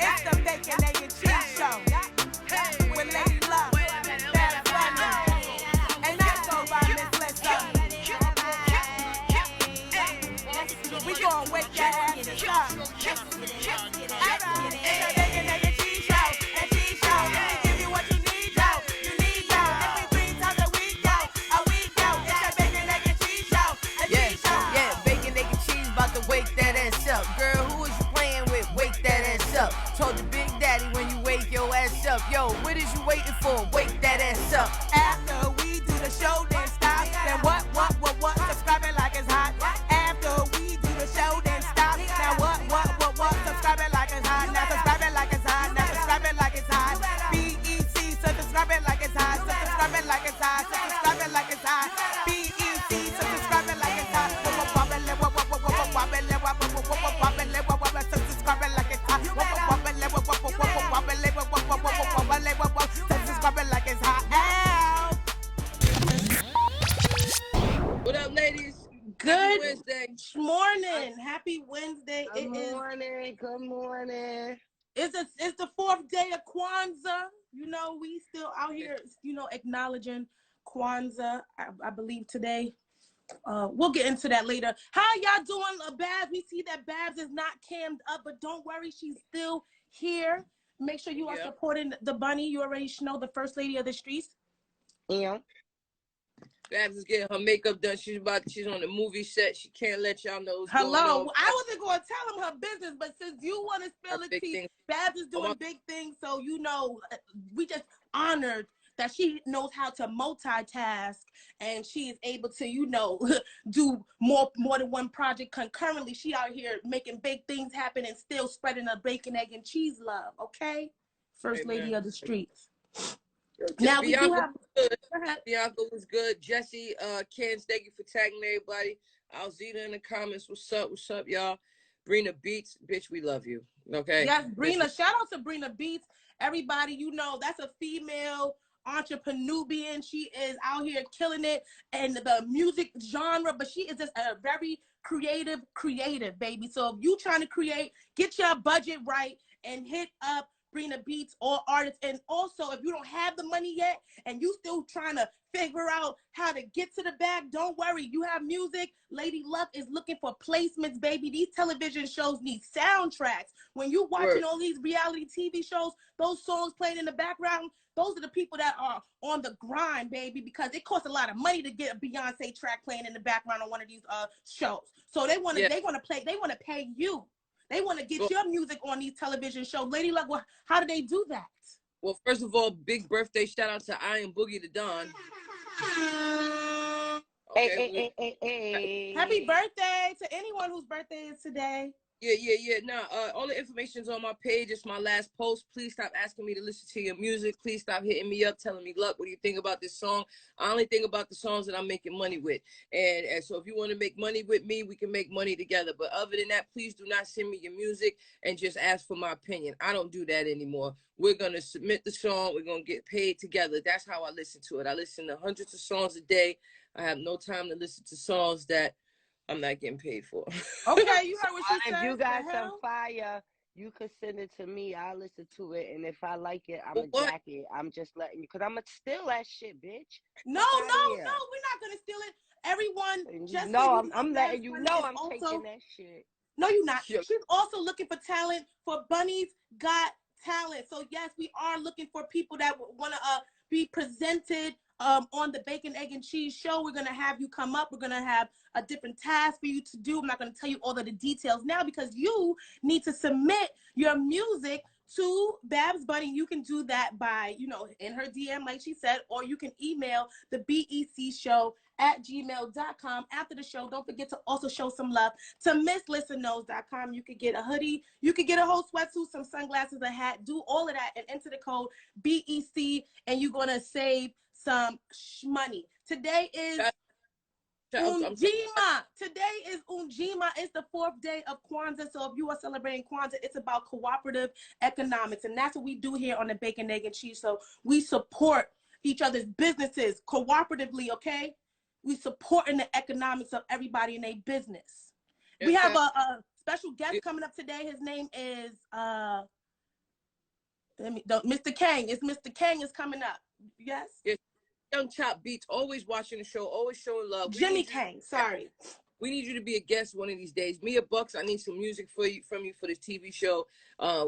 It's the Bacon, Egg, and Cheese Show with Lady Love, Bad Bunny, and I go by Miss Lissa. We gon' wake that ass up. It's the Bacon, Egg, and Cheese Show, and Cheese Show. We give you what you need, yo. You need, yo. Every 3 times a week, yo. It's the Bacon, Egg, and Cheese Show, and Cheese Show. Yeah, bacon, egg, and cheese, about to wake that ass up. Girl, who is you playing with? Wake that ass up. Told your big daddy when you wake your ass up. Yo, what is you waiting for? Wake that ass up. After we do the show, then stop. Then what? Subscribe it like it's hot. After we do the show, then stop. Now what? Subscribe it like it's hot. Now subscribe it like it's hot. Now subscribe it like it's hot. BEC, so subscribe it like it's hot. So subscribe it like it's hot. So subscribe it like it's hot. BEC, so subscribe it like it's hot. Subscribe it like it's hot. Subscribe it like it's hot. What up, ladies? Good Wednesday. morning. Happy Wednesday. Good morning. It's the 4th day of Kwanzaa. You know, we still out here, acknowledging Kwanzaa, I believe today. We'll get into that later. How y'all doing, Babs? We see that Babs is not cammed up, but don't worry, she's still here. Make sure you are supporting the bunny. You already know, the first lady of the streets. Yeah. Babs is getting her makeup done. She's on the movie set. She can't let y'all know what's going Hello. on. I wasn't going to tell him her business, but since you want to spill the tea, Babs is doing big things. So, we just honored that she knows how to multitask and she is able to, do more than one project concurrently. She out here making big things happen and still spreading a bacon, egg, and cheese love. Okay? First lady of the streets. Now we do have. Bianca was good. Jesse, Ken, thank you for tagging everybody. Alzita in the comments. What's up, y'all? Brina Beats, bitch, we love you. Okay. Yes, Brina. Shout out to Brina Beats. Everybody, that's a female entrepreneur. She is out here killing it in the music genre, but she is just a very creative baby. So if you trying to create, get your budget right and hit up Brina Beats or artists. And also, if you don't have the money yet and you still trying to figure out how to get to the bag, don't worry. You have music. Lady Luck is looking for placements, baby. These television shows need soundtracks. When you watching all these reality TV shows, those songs playing in the background, those are the people that are on the grind, baby, because it costs a lot of money to get a Beyonce track playing in the background on one of these shows. So they want to pay you. They want to get your music on these television shows. Lady Luck, how do they do that? Well, first of all, big birthday shout out to I Am Boogie the Don. Okay. Hey. Happy birthday to anyone whose birthday is today. Yeah. Nah, all the information's on my page. It's my last post. Please stop asking me to listen to your music. Please stop hitting me up, telling me, Luck, what do you think about this song? I only think about the songs that I'm making money with. And so if you want to make money with me, we can make money together. But other than that, please do not send me your music and just ask for my opinion. I don't do that anymore. We're going to submit the song. We're going to get paid together. That's how I listen to it. I listen to hundreds of songs a day. I have no time to listen to songs that I'm not getting paid for. Okay, you heard what she said. If you got some fire, you could send it to me. I'll listen to it, and if I like it, I'm gonna jack it. I'm just letting you, because I'm gonna steal that shit, bitch. No, we're not gonna steal it. Everyone, just no, I'm letting you know I'm taking that shit. No, you're not. She's also looking for talent for Bunny's Got Talent. So yes, we are looking for people that want to be presented on the Bacon, Egg, and Cheese Show. We're going to have you come up. We're going to have a different task for you to do. I'm not going to tell you all of the details now because you need to submit your music to Babs Bunny. You can do that by, in her DM, like she said, or you can email the BEC Show at gmail.com. After the show, don't forget to also show some love to MissListenKnows.com. You could get a hoodie, you could get a whole sweatsuit, some sunglasses, a hat, do all of that and enter the code BEC and you're going to save some money. Today is Unjima. Today is Unjima. It's the 4th day of Kwanzaa. So if you are celebrating Kwanzaa, it's about cooperative economics. And that's what we do here on the Bacon, Egg, and Cheese. So we support each other's businesses cooperatively, okay? We support in the economics of everybody in their business. We have a special guest coming up today. His name is Mr. Kang. It's Mr. Kang is coming up. Yes. Yes. Young Chop Beats, always watching the show, always showing love. Jimmy Kang. Sorry. We need you to be a guest one of these days. Mia Bucks, I need some music from you for this TV show.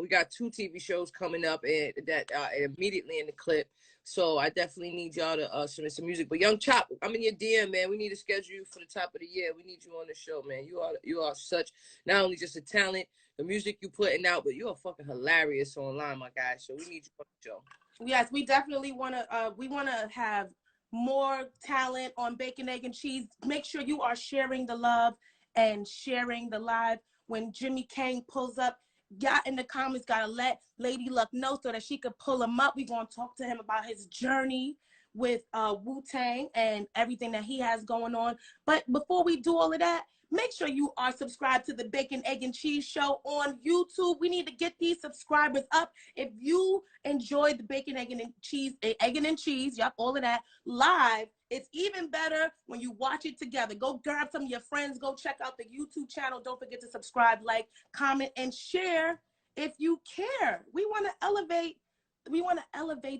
We got 2 TV shows coming up and that immediately in the clip. So I definitely need y'all to submit some music. But Young Chop, I'm in your DM, man. We need to schedule you for the top of the year. We need you on the show, man. You are such, not only just a talent, the music you putting out, but you are fucking hilarious online, my guy. So we need you on the show. Yes, we definitely want to have more talent on Bacon, Egg, and Cheese. Make sure you are sharing the love and sharing the live. When Jimmy Kang pulls up, got in the comments, gotta let Lady Luck know so that she could pull him up. We're gonna talk to him about his journey with Wu-Tang and everything that he has going on. But before we do all of that, make sure you are subscribed to the Bacon, Egg, and Cheese Show on YouTube. We need to get these subscribers up. If you enjoyed the Bacon, Egg, and Cheese, yep, all of that, live, it's even better when you watch it together. Go grab some of your friends. Go check out the YouTube channel. Don't forget to subscribe, like, comment, and share if you care. We want to elevate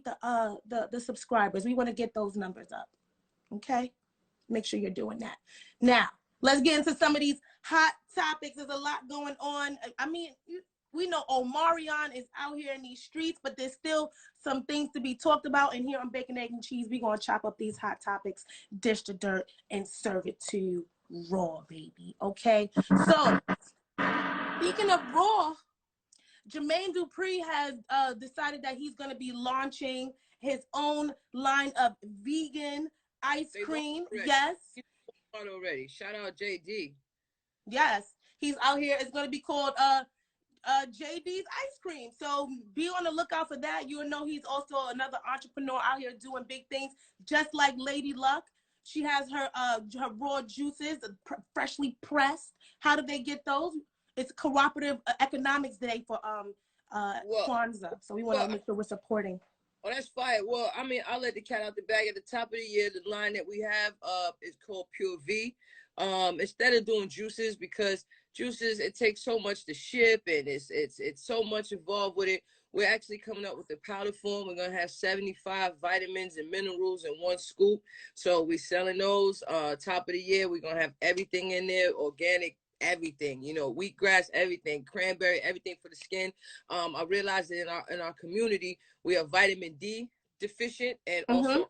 the subscribers. We want to get those numbers up. Okay? Make sure you're doing that. Now, let's get into some of these hot topics. There's a lot going on. I mean, we know Omarion is out here in these streets, but there's still some things to be talked about. And here on Bacon, Egg, and Cheese, we're going to chop up these hot topics, dish the dirt, and serve it to you raw, baby. Okay? So, speaking of raw, Jermaine Dupri has decided that he's going to be launching his own line of vegan ice cream. Yes. Already. Shout out JD. Yes. He's out here. It's going to be called JD's Ice Cream. So be on the lookout for that. You'll know he's also another entrepreneur out here doing big things, just like Lady Luck. She has her raw juices, freshly pressed. How do they get those? It's Cooperative Economics Day for Kwanzaa. So we want to make sure we're supporting. Oh, that's fire. Well, I mean, I'll let the cat out the bag. At the top of the year, the line that we have is called Pure V. Instead of doing juices, because juices, it takes so much to ship and it's so much involved with it. We're actually coming up with a powder form. We're going to have 75 vitamins and minerals in one scoop. So we're selling those. Top of the year, we're going to have everything in there, organic, everything, you know, wheatgrass, everything, cranberry, everything for the skin. I realized that in our community, we are vitamin D deficient and also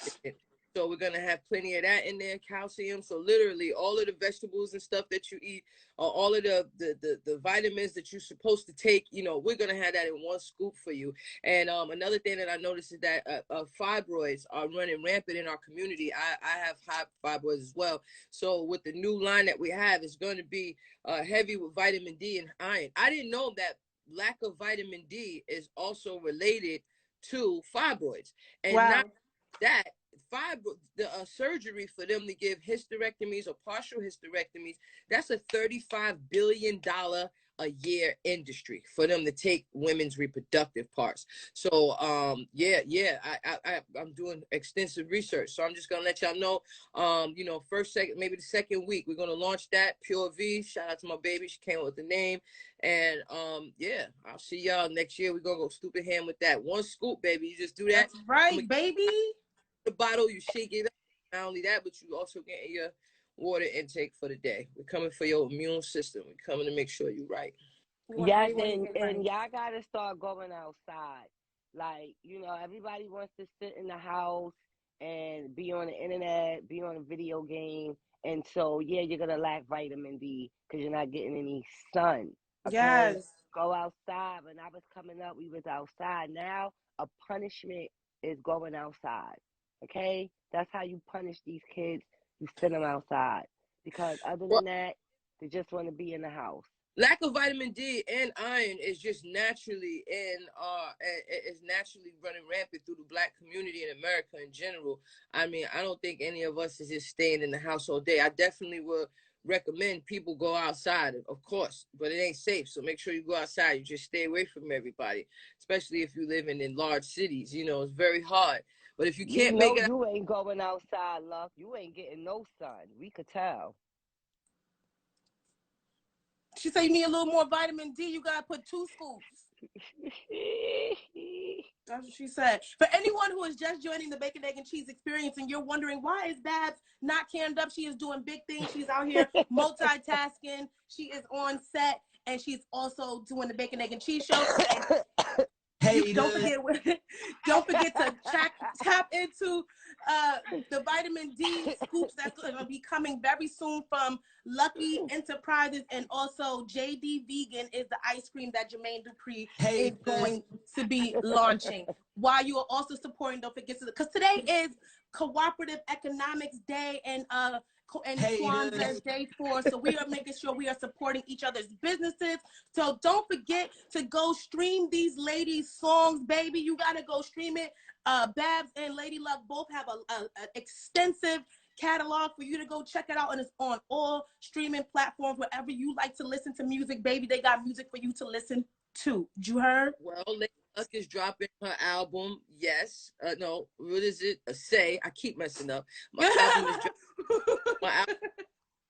deficient. So we're gonna have plenty of that in there, calcium. So literally all of the vegetables and stuff that you eat, all of the vitamins that you're supposed to take, you know, we're gonna have that in one scoop for you. And another thing that I noticed is that fibroids are running rampant in our community. I have high fibroids as well. So with the new line that we have, it's going to be heavy with vitamin D and iron. I didn't know that lack of vitamin D is also related to fibroids. And not that, the surgery for them to give hysterectomies or partial hysterectomies, that's a $35 billion a year industry for them to take women's reproductive parts. So I'm doing extensive research. So I'm just gonna let y'all know, you know, maybe the second week, we're gonna launch that Pure V. Shout out to my baby, she came up with the name. And yeah, I'll see y'all next year. We're gonna go stupid ham with that. One scoop, baby. You just do that. That's right, baby. The bottle, you shake it up. Not only that, but you also get your water intake for the day. We're coming for your immune system. We're coming to make sure you're right. Yes, and y'all gotta start going outside. Like, you know, everybody wants to sit in the house and be on the internet, be on a video game. And so, yeah, you're gonna lack vitamin D because you're not getting any sun. Okay? Yes. Go outside. When I was coming up, we was outside. Now, a punishment is going outside. Okay? That's how you punish these kids. You send them outside. Because other than that, they just want to be in the house. Lack of vitamin D and iron is just naturally running rampant through the Black community in America in general. I mean, I don't think any of us is just staying in the house all day. I definitely will recommend people go outside, of course, but it ain't safe. So make sure you go outside. You just stay away from everybody, especially if you live in large cities. You know, it's very hard. But if you can't make it, you ain't going outside, love. You ain't getting no sun. We could tell. She said you need a little more vitamin D. You gotta put 2 scoops. That's what she said. For anyone who is just joining the Bacon, Egg, and Cheese experience and you're wondering why is Babs not cammed up, she is doing big things. She's out here multitasking. She is on set and she's also doing the Bacon, Egg, and Cheese show. Hey, don't forget to tap into the vitamin D scoops that's going to be coming very soon from Lucky Enterprises, and also JD Vegan is the ice cream that Jermaine Dupri is going to be launching. While you are also supporting, don't forget to, because today is Cooperative Economics Day and Kwanzaa Day 4, so we are making sure we are supporting each other's businesses. So don't forget to go stream these ladies' songs, baby. You gotta go stream it. Babs and Lady Luck both have an extensive catalog for you to go check it out, and it's on all streaming platforms wherever you like to listen to music, baby. They got music for you to listen to. You heard? Well, Lady Luck is dropping her album. Yes. No, what is it? I keep messing up. My album is dropping. My album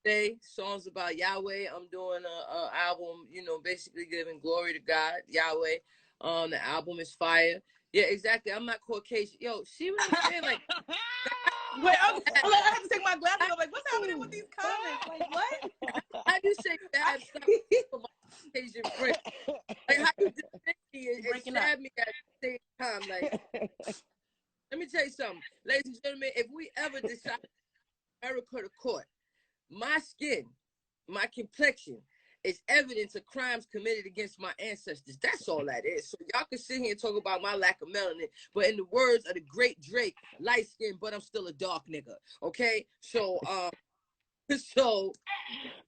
today, songs about Yahweh. I'm doing a album, you know, basically giving glory to God, Yahweh. The album is fire. Yeah, exactly. I'm not Caucasian. Yo, see what I'm saying? Like, wait, I have to take my glasses off. Like, what's happening with these comments? Like, what? How you say that? Stop for my Caucasian friend. Like, how you defend me and stab me at the same time? Like, let me tell you something, ladies and gentlemen. If we ever decide America to court, my skin, my complexion is evidence of crimes committed against my ancestors. That's all that is. So y'all can sit here and talk about my lack of melanin, but in the words of the great Drake, light skin, but I'm still a dark nigga. Okay? So so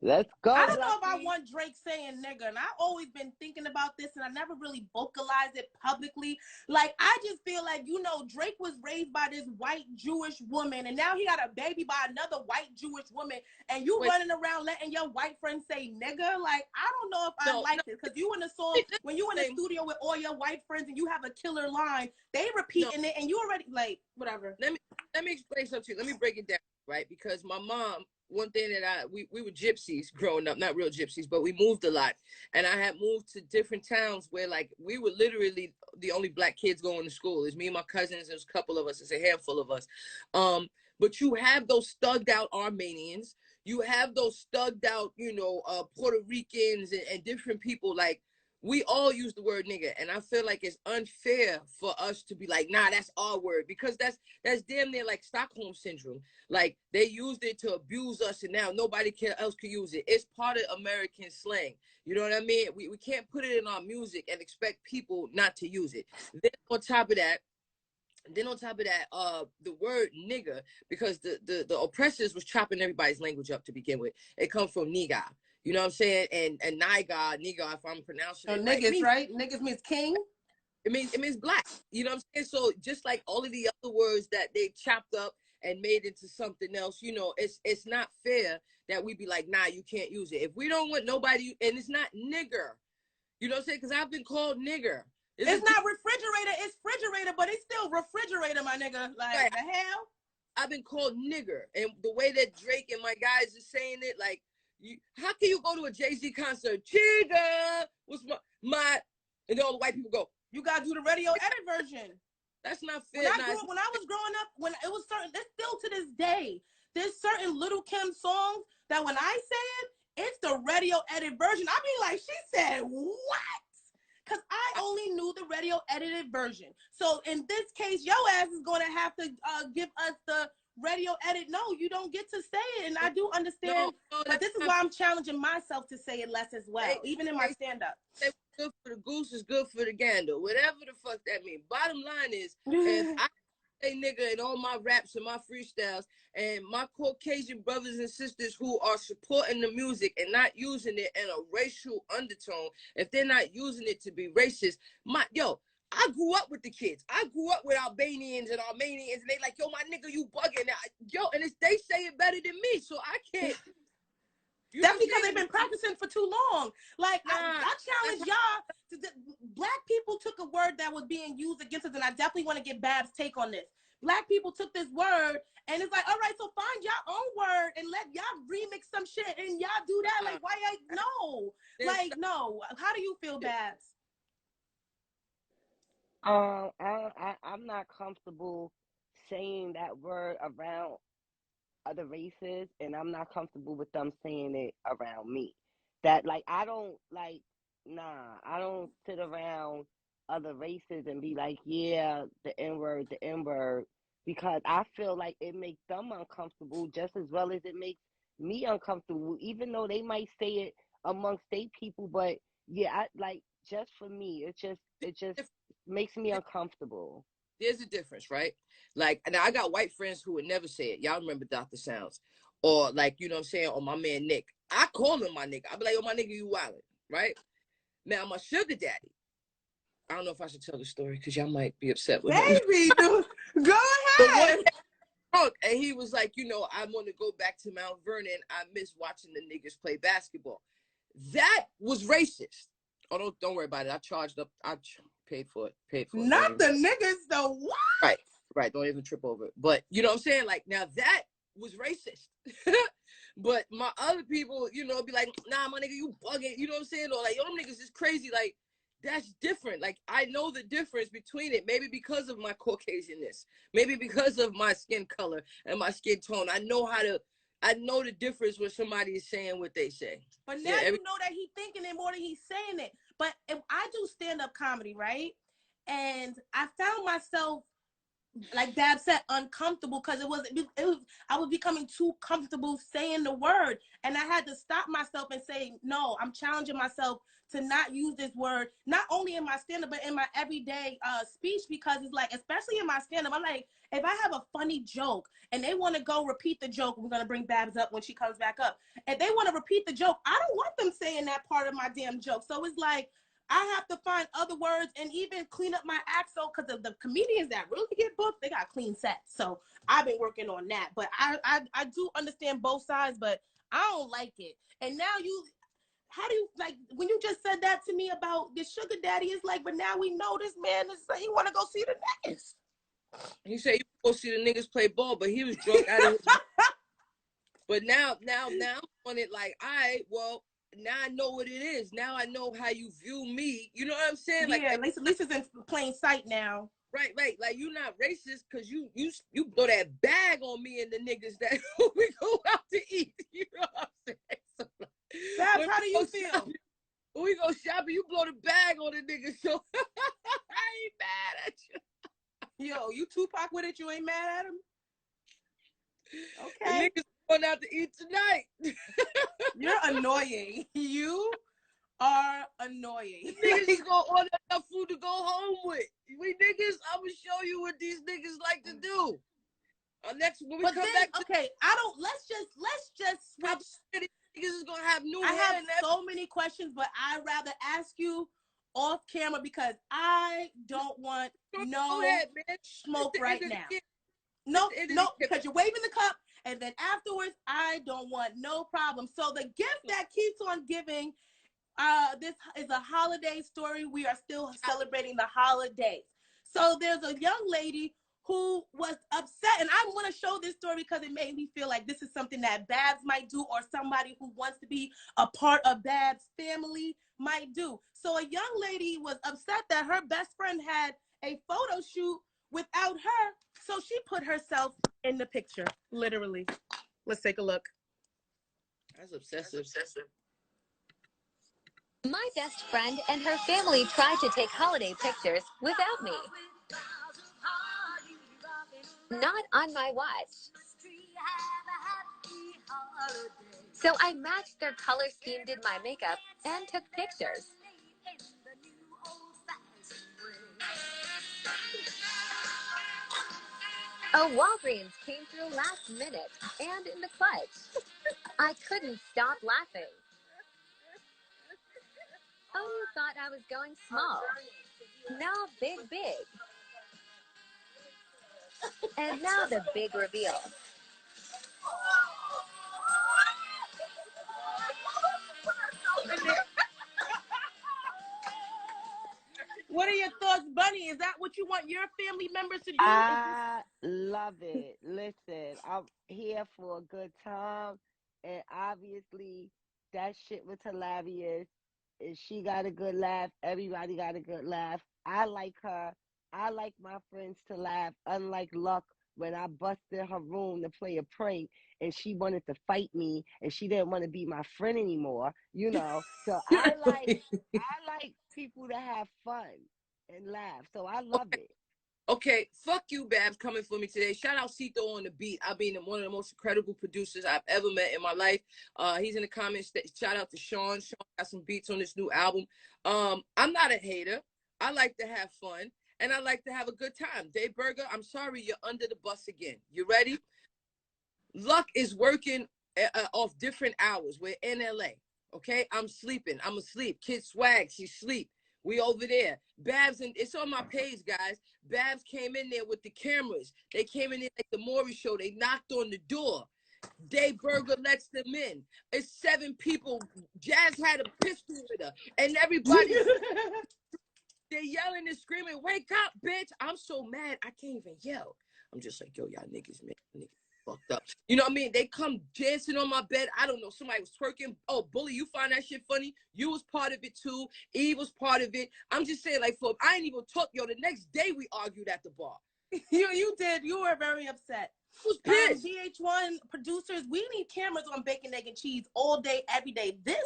let's go. I don't know if I want Drake saying nigga, and I've always been thinking about this, and I never really vocalized it publicly. Like, I just feel like, you know, Drake was raised by this white Jewish woman, and now he got a baby by another white Jewish woman, and you running around letting your white friends say nigga. Like, I don't know if I like this, because you in the song, when you in the studio with all your white friends and you have a killer line, they repeating it, and you already, like, whatever. Let me explain something to you. Let me break it down, right? Because my mom, one thing that we were gypsies growing up, not real gypsies, but we moved a lot. And I had moved to different towns where, like, we were literally the only black kids going to school. It's me and my cousins. There's a couple of us. It's a handful of us. But you have those thugged out Armenians. You have those thugged out, you know, Puerto Ricans and different people. Like, we all use the word nigga, and I feel like it's unfair for us to be like, nah, that's our word, because that's damn near like Stockholm syndrome. Like, they used it to abuse us, and now nobody else can use it. It's part of American slang. You know what I mean? We can't put it in our music and expect people not to use it. Then on top of that, the word nigga, because the oppressors was chopping everybody's language up to begin with. It comes from niga. You know what I'm saying? And niga, if I'm pronouncing it right. Niggas, right? Niggas means king. It means black. You know what I'm saying? So just like all of the other words that they chopped up and made into something else, you know, it's not fair that we be like, nah, you can't use it. If we don't want nobody, and it's not nigger. You know what I'm saying? Because I've been called nigger. It's not refrigerator, it's refrigerator, but it's still refrigerator, my nigga. Like, right. The hell? I've been called nigger. And the way that Drake and my guys are saying it, like, how can you go to a Jay-Z concert? Chiga, what's my, and all the white people go, you gotta do the radio edit version. That's not fair. When I was growing up, when it was certain, there's still to this day, there's certain Little Kim songs that when I say it, it's the radio edit version. I be like, she said what? Because I only knew the radio edited version. So in this case, your ass is going to have to give us the radio edit. No, you don't get to say it. And I do understand. No, but this is why I'm challenging myself to say it less as well, even in my stand-up. Good for the goose is good for the gander. Whatever the fuck that means. Bottom line is, if I say nigga in all my raps and my freestyles, and my Caucasian brothers and sisters who are supporting the music and not using it in a racial undertone, if they're not using it to be racist, I grew up with the kids. I grew up with Albanians and Armenians, and they like, yo, my nigga, you bugging. And they say it better than me, so I can't. That's because they've been practicing for too long. Like, I challenge y'all. Black people took a word that was being used against us, and I definitely want to get Babs' take on this. Black people took this word, and it's like, all right, so find your own word and let y'all remix some shit, and y'all do that. Like, why? No. Like, no. How do you feel, Babs? I'm not comfortable saying that word around other races, and I'm not comfortable with them saying it around me. That like I don't like, nah, I don't sit around other races and be like, yeah, the N word, the N word, because I feel like it makes them uncomfortable just as well as it makes me uncomfortable, even though they might say it amongst their people. But yeah, I like, just for me, it just makes me uncomfortable. There's a difference, right? Like, now I got white friends who would never say it. Y'all remember Dr. Sounds. Or like, you know what I'm saying? Or my man Nick. I call him my nigga. I be like, yo, my nigga, you wildin', right? Now, my sugar daddy. I don't know if I should tell the story because y'all might be upset with him. Baby, dude, go But one ahead. day, drunk, and he was like, you know, I want to go back to Mount Vernon. I miss watching the niggas play basketball. That was racist. Oh, don't worry about it. I charged up. Paid for it. Paid for it. Not the niggas, though. What? Right. Don't even trip over it. But you know what I'm saying? Like, now that was racist. But my other people, you know, be like, nah, my nigga, you bugging. You know what I'm saying? Or like, yo, them niggas is crazy. Like, that's different. Like, I know the difference between it. Maybe because of my Caucasianness. Maybe because of my skin color and my skin tone. I know the difference when somebody is saying what they say. But now you know that he's thinking it more than he's saying it. But if I do stand-up comedy, right? And I found myself, like Dab said, uncomfortable because I was becoming too comfortable saying the word, and I had to stop myself and say, no, I'm challenging myself to not use this word, not only in my stand-up but in my everyday speech, because it's like, especially in my stand-up, I'm like, if I have a funny joke and they want to go repeat the joke, we're going to bring Babs up when she comes back up, if they want to repeat the joke, I don't want them saying that part of my damn joke. So it's like, I have to find other words and even clean up my accent, because of the comedians that really get booked, they got clean sets. So I've been working on that. But I do understand both sides, but I don't like it. And now how do you, like, when you just said that to me about the sugar daddy, is like, but now we know this man is like, he want to go see the niggas. He said you go see the niggas play ball, but he was drunk out of his But now I'm on it like, all right, well, now I know what it is. Now I know how you view me. You know what I'm saying? Yeah, like Lisa's in plain sight now. Right. Like, you're not racist because you throw that bag on me and the niggas that we go out to eat. You know what I'm saying? So, Babs, how do you feel? Shopping, when we go shopping, you blow the bag on the niggas. So I ain't mad at you. Yo, you Tupac with it? You ain't mad at him? The Okay. niggas going out to eat tonight. You're annoying. You are annoying. Niggas gonna order enough food to go home with. We niggas, I'm gonna show you what these niggas like to do. Next, when we come back to, okay, let's just switch. Niggas is gonna have new I hair. have so many questions, but I'd rather ask you off camera because I don't want smoke right now. No, because you're waving the cup, and then afterwards, I don't want no problem. So the gift that keeps on giving, this is a holiday story. We are still celebrating the holidays. So there's a young lady who was upset, and I want to show this story because it made me feel like this is something that Babs might do, or somebody who wants to be a part of Babs' family might do. So a young lady was upset that her best friend had a photo shoot without her, so she put herself in the picture, literally. Let's take a look. That's obsessive. My best friend and her family tried to take holiday pictures without me. Not on my watch. So I matched their color scheme, did my makeup, and took pictures. A Walgreens came through last minute and in the clutch. I couldn't stop laughing. Oh, you thought I was going small. Now big. And now the big reveal. What are your thoughts, Bunny? Is that what you want your family members to do? I love it. Listen, I'm here for a good time, and obviously that shit was hilarious. And she got a good laugh. Everybody got a good laugh. I like her. I like my friends to laugh, unlike Luck when I busted her room to play a prank and she wanted to fight me and she didn't want to be my friend anymore, you know. So I like people to have fun and laugh. So I love it. Okay, fuck you, Babs, coming for me today. Shout out Cito on the beat. I mean, one of the most incredible producers I've ever met in my life. He's in the comments. Shout out to Sean. Sean got some beats on this new album. I'm not a hater. I like to have fun, and I like to have a good time. Dave Berger, I'm sorry, you're under the bus again. You ready? Luck is working off different hours. We're in LA. Okay, I'm sleeping. I'm asleep. Kid Swag, she's asleep. We over there. Babs, and it's on my page, guys. Babs came in there with the cameras. They came in there like the Maury show. They knocked on the door. Dave Berger lets them in. It's 7 people. Jazz had a pistol with her. And everybody, they're yelling and screaming, wake up, bitch. I'm so mad, I can't even yell. I'm just like, yo, y'all niggas, man. Niggas fucked up. You know what I mean? They come dancing on my bed. I don't know. Somebody was twerking. Oh, Bully, you find that shit funny? You was part of it too. Eve was part of it. I'm just saying, like, for I ain't even talk. Yo, the next day we argued at the bar. You did. You were very upset. Who's pissed? VH1 producers, we need cameras on Bacon, Egg, and Cheese all day, every day. This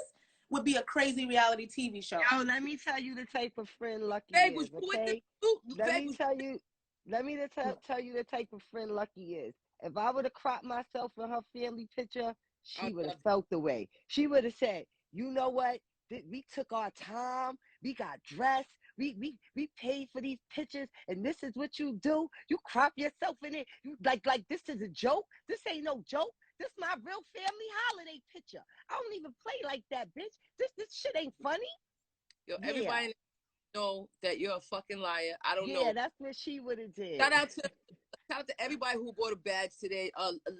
would be a crazy reality TV show. Yo, let me tell you the type of friend Lucky Babe, is, was you okay? with the Let me tell you the type of friend Lucky is. If I would have cropped myself in her family picture, she would have felt the way. She would have said, you know what? We took our time. We got dressed. We paid for these pictures, and this is what you do. You crop yourself in it. You like this is a joke. This ain't no joke. This my real family holiday picture. I don't even play like that, bitch. This shit ain't funny. Yo, everybody know that you're a fucking liar. I don't know. Yeah, that's what she would have did. Shout out to everybody who bought a badge today.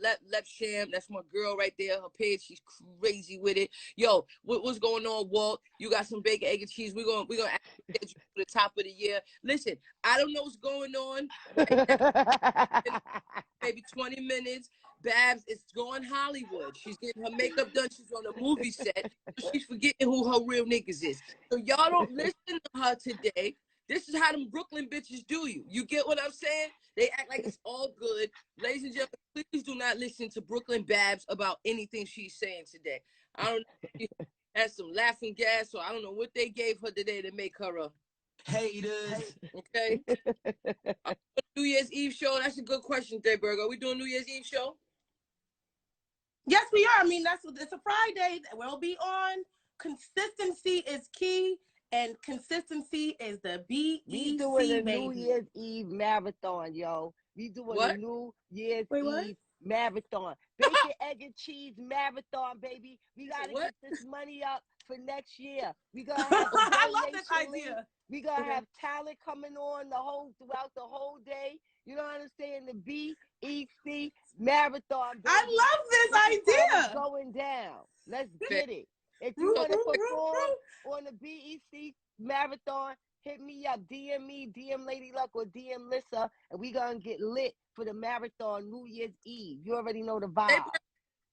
Lep Sham, that's my girl right there. Her page, she's crazy with it. Yo, what's going on, Walt? You got some bacon, egg, and cheese. We're gonna get you to the top of the year. Listen, I don't know what's going on. Maybe 20 minutes. Babs is going Hollywood. She's getting her makeup done. She's on a movie set. She's forgetting who her real niggas is. So y'all don't listen to her today. This is how them Brooklyn bitches do you. You get what I'm saying? They act like it's all good. Ladies and gentlemen, please do not listen to Brooklyn Babs about anything she's saying today. I don't know. She has some laughing gas, so I don't know what they gave her today to make her a haters. Okay? New Year's Eve show. That's a good question, Dayberg. Are we doing New Year's Eve show? Yes, we are. I mean, it's a Friday. We'll be on. Consistency is key. And consistency is the BEC, We doing a New Year's Eve marathon, yo. We doing a New Year's Eve marathon. Bacon, egg, and cheese marathon, baby. We got to get this money up for next year. We gonna have I love this idea. We gonna have talent coming on throughout the whole day. You know what I'm saying? The BEC marathon, baby. I love this idea. Going down. Let's get it. If you want to perform on the BEC marathon, hit me up. DM me, DM Lady Luck or DM Lissa, and we going to get lit for the marathon New Year's Eve. You already know the vibe.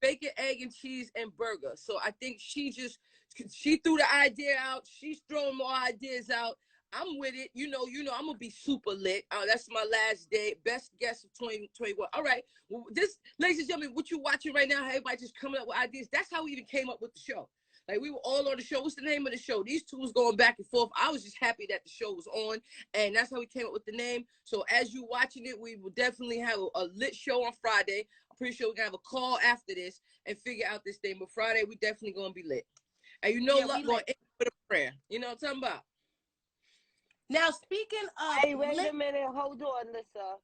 Bacon, egg, and cheese, and burger. So I think she threw the idea out. She's throwing more ideas out. I'm with it. You know, I'm going to be super lit. That's my last day. Best guess of 2021. All right. Well, this, ladies and gentlemen, what you watching right now, everybody just coming up with ideas. That's how we even came up with the show. Like, we were all on the show. What's the name of the show? These two was going back and forth. I was just happy that the show was on, and that's how we came up with the name. So as you watching it, we will definitely have a lit show on Friday. I'm pretty sure we're going to have a call after this and figure out this thing. But Friday, we definitely going to be lit. And you know, Luck going to end with a prayer. You know what I'm talking about? Now, speaking of... Hey, wait a minute. Hold on, Lissa.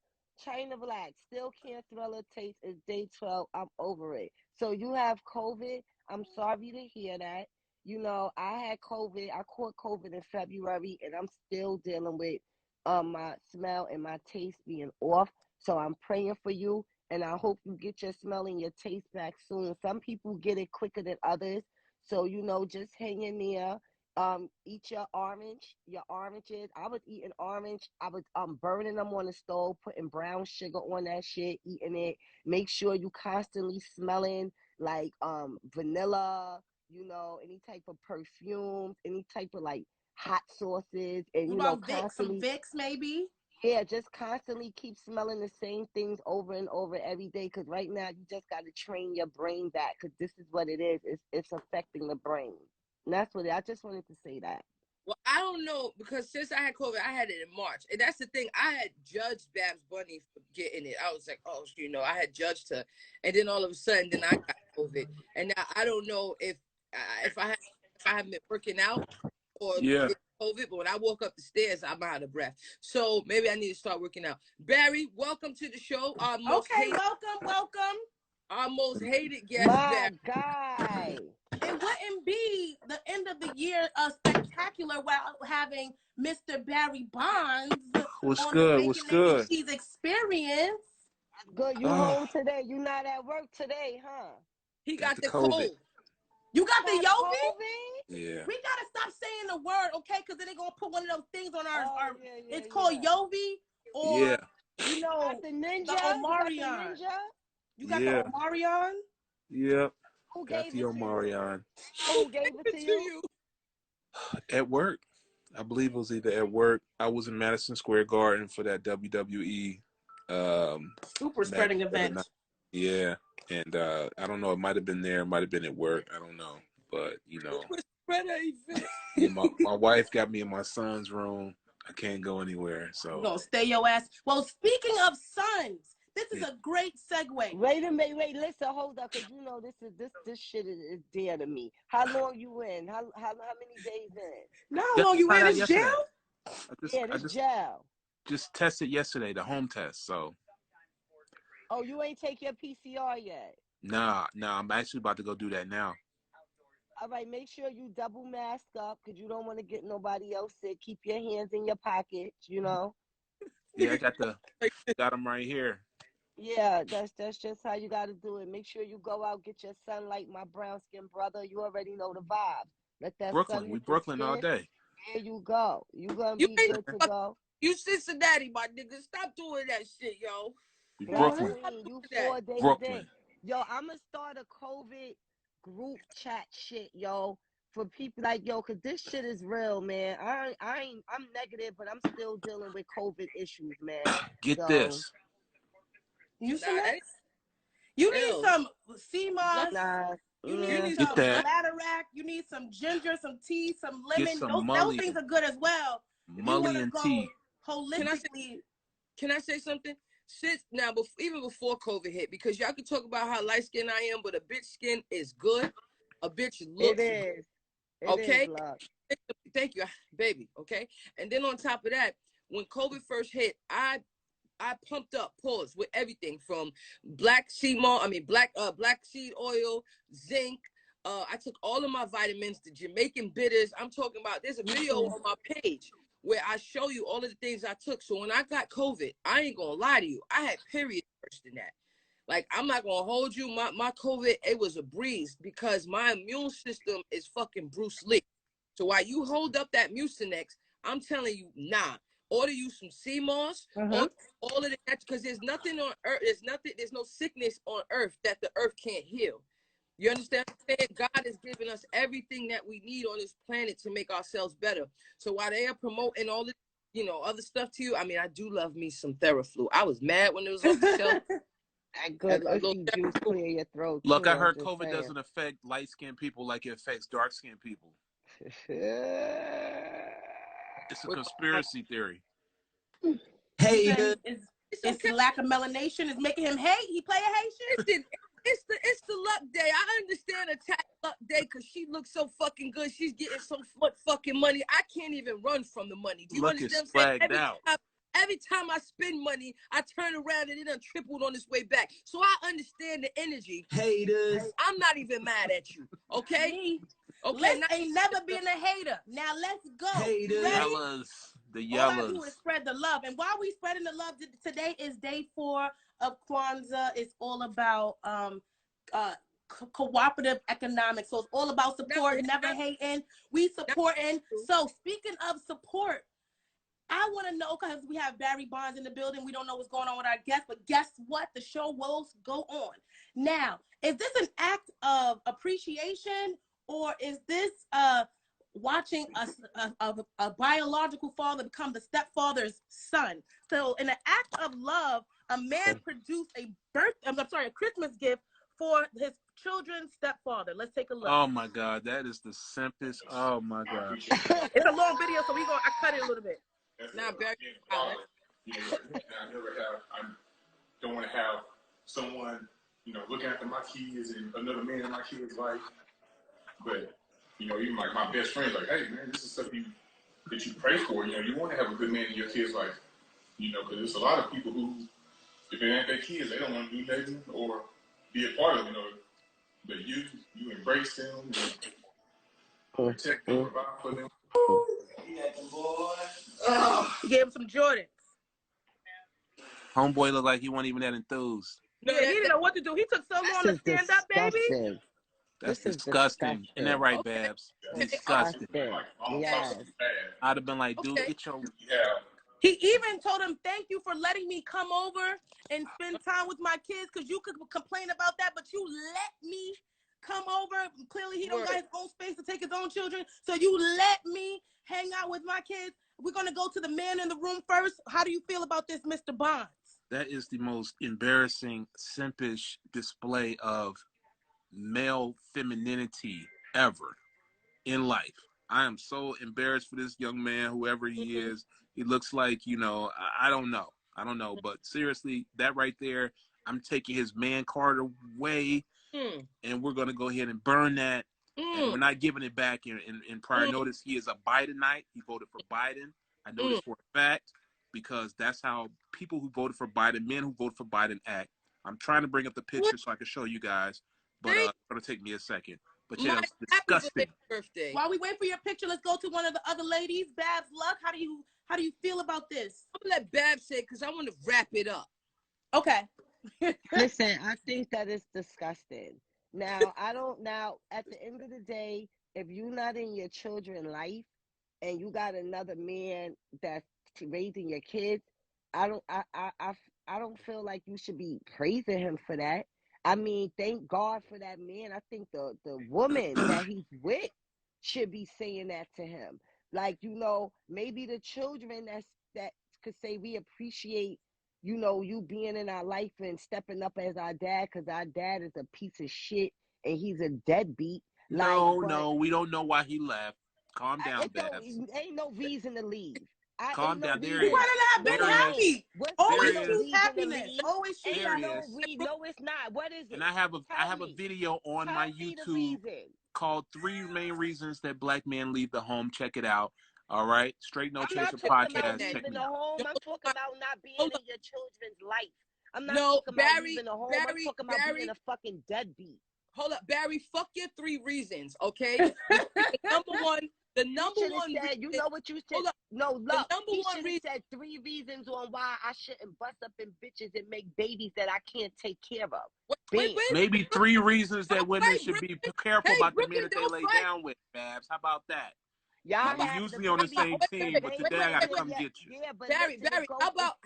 China Black. Still can't smell a taste. It's day 12. I'm over it. So you have COVID. I'm sorry to hear that. You know, I had COVID. I caught COVID in February, and I'm still dealing with my smell and my taste being off. So I'm praying for you, and I hope you get your smell and your taste back soon. Some people get it quicker than others. So, you know, just hang in there. Eat your oranges. I was eating orange. I was burning them on the stove, putting brown sugar on that shit, eating it. Make sure you constantly smelling like vanilla, you know, any type of perfumes, any type of like hot sauces, and what you know, about Vicks? Some Vicks maybe. Yeah, just constantly keep smelling the same things over and over every day. Because right now you just got to train your brain back. Because this is what it is. It's affecting the brain. And that's what I just wanted to say that. Well, I don't know, because since I had COVID, I had it in March. And that's the thing. I had judged Babs Bunny for getting it. I was like, oh, I had judged her. And then all of a sudden, then I got COVID. And now I don't know if I haven't been working out or Yeah. COVID, but when I walk up the stairs, I'm out of breath. So maybe I need to start working out. Barry, welcome to the show. Welcome. Our most hated guest, My Barry. guy. It wouldn't be the end of the year spectacular without having Mr. Barry Bondz What's on good? the What's Making Mac and good? Cheese Experience. Good, you home today? You not at work today, huh? He got the COVID. cold. You got the Yovi? Yeah. We gotta stop saying the word, okay? Because then they're gonna put one of those things on our it's called yeah. Yovi, or Yeah. you know, got the ninja. the Omarion. You got Yeah. the Omarion? Yep. Who Got gave the it to Omarion. you? Who gave it to you? At work. I believe it was either at work. I was in Madison Square Garden for that WWE Super spreading event. Yeah. And I don't know, it might have been there, it might have been at work. I don't know. But you know. Yeah, my wife got me in my son's room. I can't go anywhere. So You're gonna stay your ass. Well, speaking of sons, this is a great segue. Wait a minute, listen, hold up, because you know this shit is dear to me. How long you in? How many days in? Now how long you in this jail? This jail. Just tested yesterday, the home test. So. Oh, you ain't take your PCR yet? Nah, I'm actually about to go do that now. All right, make sure you double mask up because you don't want to get nobody else sick. Keep your hands in your pockets, you know. Yeah, I got them right here. Yeah, that's just how you got to do it. Make sure you go out, get your sunlight, my brown skin brother. You already know the vibe. Let that Brooklyn, we Brooklyn all day. There you go. You gonna be good to go. You Cincinnati, my nigga. Stop doing that shit, yo. We Brooklyn. You 4 days Brooklyn. in. Yo, I'm gonna start a COVID group chat shit, yo, for people like yo, cause this shit is real, man. I'm negative, but I'm still dealing with COVID issues, man. Get this. You need some sea moss. You need some bladderwrack. You need some ginger, some tea, some lemon. Those things are good as well. Mullion tea. Holistically. Can I say something? Even before COVID hit, because y'all can talk about how light skinned I am, but a bitch skin is good. A bitch looks good. Okay? Thank you, baby. Okay? And then on top of that, when COVID first hit, I pumped up with everything from black seed oil, zinc. I took all of my vitamins, the Jamaican bitters. I'm talking about, there's a video on my page where I show you all of the things I took. So when I got COVID, I ain't gonna lie to you, I had period worse than that. Like, I'm not gonna hold you. My COVID, it was a breeze because my immune system is fucking Bruce Lee. So while you hold up that Mucinex, I'm telling you, nah. Order you some sea moss, all of that, because there's nothing on earth, there's no sickness on earth that the earth can't heal. You understand what I'm saying? God has given us everything that we need on this planet to make ourselves better. So while they are promoting all the, other stuff to you, I mean, I do love me some Theraflu. I was mad when it was off the shelf. Good juice clear your throat. Look, I heard COVID doesn't affect light-skinned people like it affects dark-skinned people. It's a conspiracy theory. Hey, it's lack of melanation is making him hate. He play a Haitian. It's the luck day. I understand attack luck day because she looks so fucking good. She's getting so much fucking money. I can't even run from the money. Do you understand what I'm saying? Every time I spend money, I turn around and it done tripled on its way back. So I understand the energy. Haters. I'm not even mad at you. Okay? Okay. Ain't never been a hater. Now let's go. Haters. The yellows. All I do is spread the love. And while we spreading the love, today is day 4 of Kwanzaa. It's all about cooperative economics. So it's all about support, never hating. We supporting. So speaking of support, I want to know, because we have Barry Bondz in the building. We don't know what's going on with our guests, but guess what? The show will go on. Now, is this an act of appreciation, or is this watching a biological father become the stepfather's son. So in an act of love, a man produced a Christmas gift for his children's stepfather. Let's take a look. Oh my God, that is the simplest. Oh my God. It's a long video, so I cut it a little bit. Now, Barry, I don't want to have someone, looking after my kids and another man in my kids' life. But, even like my best friend's like, hey man, this is stuff that you pray for. You want to have a good man in your kids' life. Because there's a lot of people who, if it ain't their kids, they don't want to do nothing or be a part of it. But you embrace them, and protect them, provide for them. He gave him some Jordans. Homeboy looked like he wasn't even that enthused. No, he didn't know what to do. He took so long to stand up, baby. That's disgusting. Isn't that right, Babs? Disgusting. Yes. I'd have been like, dude, get your... He even told him, thank you for letting me come over and spend time with my kids, because you could complain about that, but you let me come over. Clearly, he don't got his own space to take his own children, so you let me hang out with my kids. We're going to go to the man in the room first. How do you feel about this, Mr. Bondz? That is the most embarrassing, simpish display of male femininity ever in life. I am so embarrassed for this young man, whoever he is. He looks like, I don't know. But seriously, that right there, I'm taking his man card away, and we're going to go ahead and burn that. And we're not giving it back in prior notice. He is a Bidenite. He voted for Biden. I know this for a fact, because that's how people who voted for Biden, men who voted for Biden, act. I'm trying to bring up the picture so I can show you guys, but it's going to take me a second. But yeah, it's disgusting. Birthday. While we wait for your picture, let's go to one of the other ladies. Babs Luck, how do you feel about this? I'm gonna let Babs say it because I want to wrap it up. Okay. Listen, I think that is disgusting. Now, at the end of the day, if you're not in your children's life and you got another man that's raising your kids, I don't feel like you should be praising him for that. I mean, thank God for that man. I think the woman that he's with should be saying that to him. Like, maybe the children that could say we appreciate, you being in our life and stepping up as our dad, because our dad is a piece of shit and he's a deadbeat. No, we don't know why he left. Calm down, Babs. Ain't no reason to leave. Calm down. There He wouldn't have been happy. Always choose happiness. Always choose happiness. No, it's not. What is it? And I have a video on my YouTube called 3 Main Reasons That Black Men Leave the Home. Check it out. All right, Straight No Chaser podcast. Check me out. I'm talking about not being in your children's life. I'm not talking about leaving the home. I'm talking about being a fucking deadbeat. Hold up, Barry. Fuck your 3 reasons, okay? The number one. Said, you know what you said? No, look. The number one reason said 3 reasons on why I shouldn't bust up in bitches and make babies that I can't take care of. Wait. Maybe 3 reasons that women should be careful about the men that they lay down with, Babs. How about that? Y'all we usually on the same team, but today I gotta come get you. Yeah, Barry,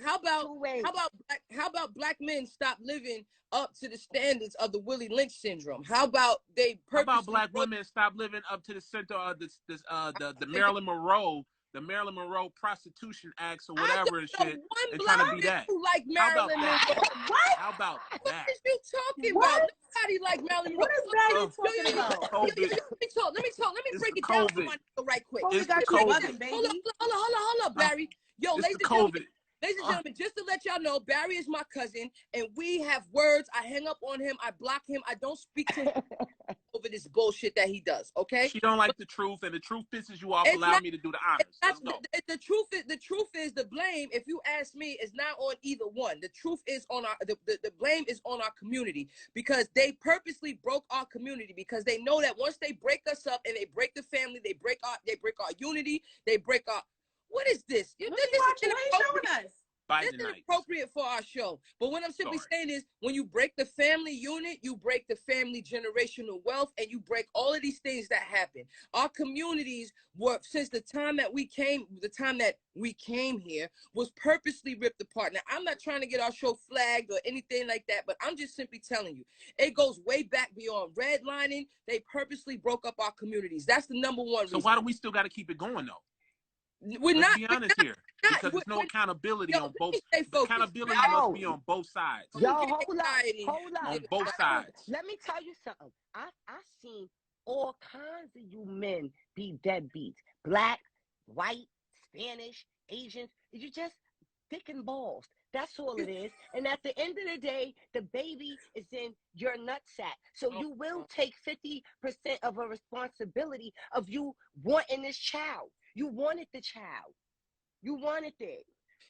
how about black men stop living up to the standards of the Willie Lynch syndrome? How about black women stop living up to the center of the Marilyn Monroe Prostitution Acts or whatever and shit, and trying to be that? Like Marilyn Monroe. What? How about that? What is you talking about? Nobody like Marilyn Monroe. What is Barry talking about? Let me break it down for my nigga right quick. It's the COVID. Hold up, Barry. Yo, ladies and gentlemen, just to let y'all know, Barry is my cousin, and we have words. I hang up on him. I block him. I don't speak to him over this bullshit that he does, okay? She don't like the truth, and the truth pisses you off. Allow me to do the honors. The truth is the blame, if you ask me, is not on either one. The truth is on the blame is on our community, because they purposely broke our community, because they know that once they break us up and they break the family, they break our unity, they break our... What is this? What are you showing us? Fighting This is nights. appropriate for our show. But what I'm simply saying is, when you break the family unit, you break the family generational wealth, and you break all of these things that happen. Our communities were, since the time that we came here, was purposely ripped apart. Now, I'm not trying to get our show flagged or anything like that, but I'm just simply telling you, it goes way back beyond redlining. They purposely broke up our communities. That's the number one reason. So why do we still got to keep it going, though? Let's be honest here, because there's no accountability on both. Accountability must be on both sides. Yo, hold up. On both sides. Let me tell you something. I've seen all kinds of you men be deadbeats. Black, white, Spanish, Asians. You just thick and balls. That's all it is. And at the end of the day, the baby is in your nutsack. So you will take 50% of a responsibility of you wanting this child. You wanted the child. You wanted it.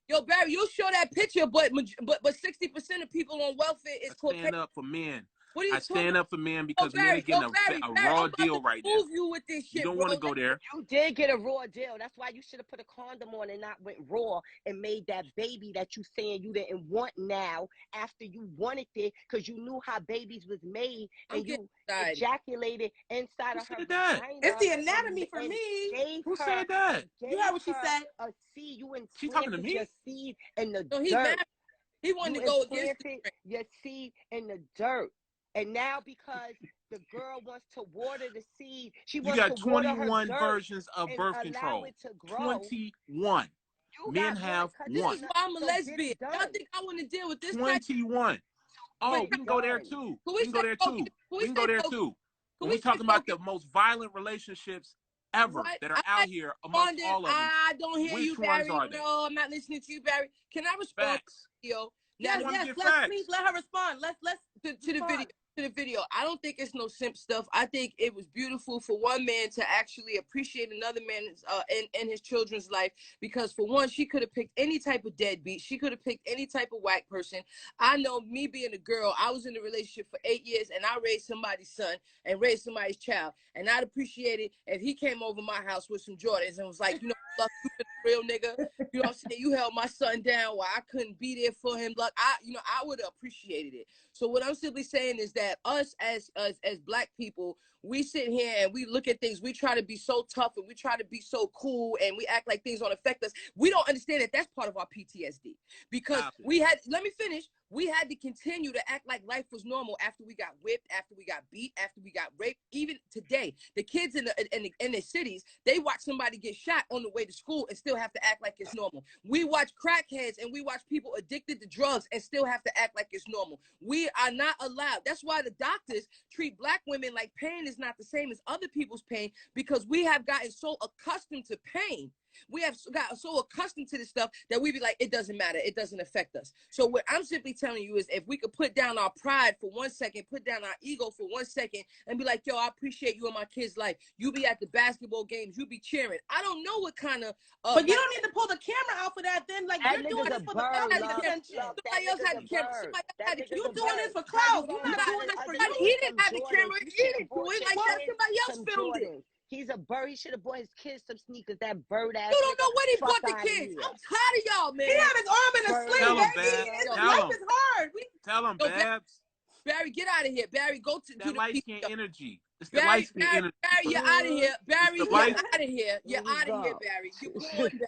Yo, Barry, you show that picture, but 60% of people on welfare is Caucasian. Stand up for men. What are you I stand up for men because men are getting a raw deal right now. You with this shit, you don't want to go there. You did get a raw deal. That's why you should have put a condom on and not went raw and made that baby that you saying you didn't want now after you wanted it because you knew how babies was made and you ejaculated inside of her vagina. It's the anatomy for me. Who said that? You heard what she said. A seed. You she talking to me? Your seed in the dirt. He wanted you to go against your seed in the dirt. And now because the girl wants to water the seed, she wants to water her dirt. You got 21 versions of birth control. 21. Men have one. I'm a lesbian. Y'all think I want to deal with this? 21. Oh, we can go there too. We can go there too. We can go there too. When we talking about the most violent relationships ever that are out here amongst all of them. I don't hear you, Barry. No, I'm not listening to you, Barry. Can I respond to you? Yes, please let her respond. Let's to the video. To the video, I don't think it's no simp stuff. I think it was beautiful for one man to actually appreciate another man's and his children's life, because for one, she could have picked any type of deadbeat. She could have picked any type of whack person. I know, me being a girl, I was in a relationship for 8 years and I raised somebody's son and raised somebody's child, and I'd appreciate it if he came over my house with some Jordans and was like, you know, look, you real nigga, you know what I'm saying? You held my son down while I couldn't be there for him. Like, I would have appreciated it. So what I'm simply saying is that us as black people, we sit here and we look at things. We try to be so tough and we try to be so cool and we act like things don't affect us. We don't understand that that's part of our PTSD, because let me finish. We had to continue to act like life was normal after we got whipped, after we got beat, after we got raped. Even today, the kids in the cities, they watch somebody get shot on the way to school and still have to act like it's normal. We watch crackheads and we watch people addicted to drugs and still have to act like it's normal. We are not allowed. That's why the doctors treat black women like pain is not the same as other people's pain, because we have gotten so accustomed to pain. We have got so accustomed to this stuff that we be like, it doesn't matter. It doesn't affect us. So what I'm simply telling you is, if we could put down our pride for 1 second, put down our ego for 1 second and be like, yo, I appreciate you in my kid's life. You be at the basketball games. You be cheering. I don't know what kind of... but you don't need to pull the camera out for that then. Like, you're doing this for the attention. Somebody else had the camera. You doing this for clout. You're not doing this for you. He didn't have the camera. He didn't do it. Like, somebody else filmed it. He's a bird. He should have bought his kids some sneakers. That bird ass. You don't know what he bought the kids. I'm tired of y'all, man. He had his arm in a sling. Life is hard. Tell him, Babs. Barry, get out of here. Barry, go to that light skin energy. It's the Barry, light skin energy. Barry, you're out of here. Barry, you're out of here. You're out of here, Barry.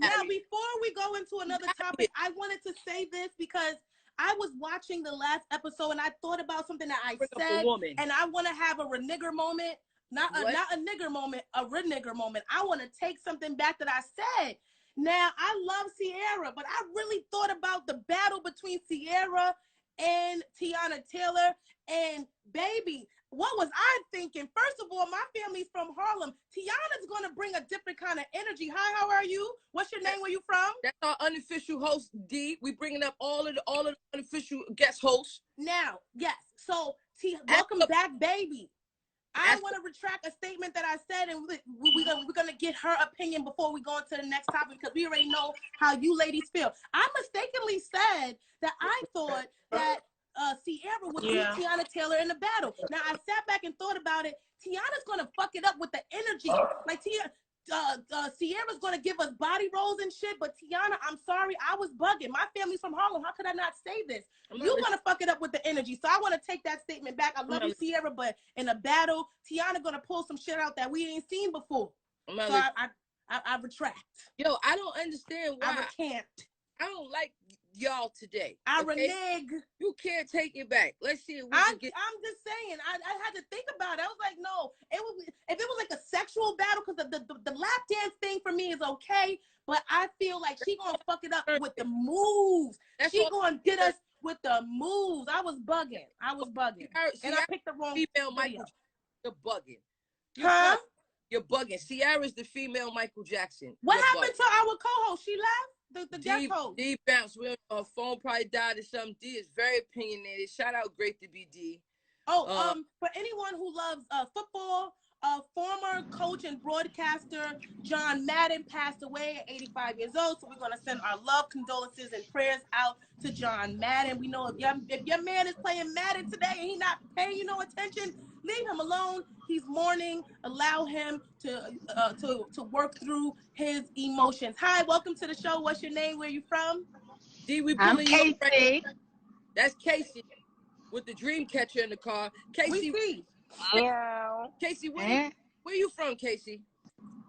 Now, before we go into another topic, I wanted to say this because I was watching the last episode and I thought about something that I said, and I want to have a renigger moment. Not a nigger moment, a renigger moment. I want to take something back that I said. Now, I love Ciara, but I really thought about the battle between Ciara and Teyana Taylor and Baby. What was I thinking? First of all, my family's from Harlem. Teyana's going to bring a different kind of energy. Hi, how are you? What's your name? Where you from? That's our unofficial host, D. We bringing up all of the unofficial guest hosts. Now, yes. So, welcome back, Baby. I want to retract a statement that I said, and we're gonna get her opinion before we go into the next topic, because we already know how you ladies feel. I mistakenly said that I thought that Ciara would beat Teyana Taylor in the battle. Now I sat back and thought about it. Teyana's gonna fuck it up with the energy. Like Ciara's gonna give us body rolls and shit, but Teyana, I'm sorry, I was bugging. My family's from Harlem. How could I not say this? You want to fuck it up with the energy, so I want to take that statement back. I love you, Ciara, but in a battle, Teyana gonna pull some shit out that we ain't seen before. So I retract. Yo, I don't understand why. I recant. I don't like y'all today. I renege. You can't take it back. Let's see if we I'm can get. just saying. I had to think about it. I was like, no. If it was like a sexual battle, because the lap dance thing for me is okay, but I feel like she gonna fuck it up with the moves. She gonna get us with the moves. I was bugging. And I picked the wrong female Michael. You're bugging. Huh? You're bugging. Ciara's the female Michael Jackson. What happened to our co-host? She left? The guest host. D bounced. Her phone probably died or something. D is very opinionated. Shout out, great to be D. For anyone who loves football, former coach and broadcaster John Madden passed away at 85 years old. So we're going to send our love, condolences, and prayers out to John Madden. We know if your man is playing Madden today and he's not paying you no attention, leave him alone. He's mourning. Allow him to work through his emotions. Hi, welcome to the show. What's your name? Where you from? D, we I'm pulling you. Kacy. That's Kacy with the dream catcher in the car. Kacy. Kacy, where you from, Kacy?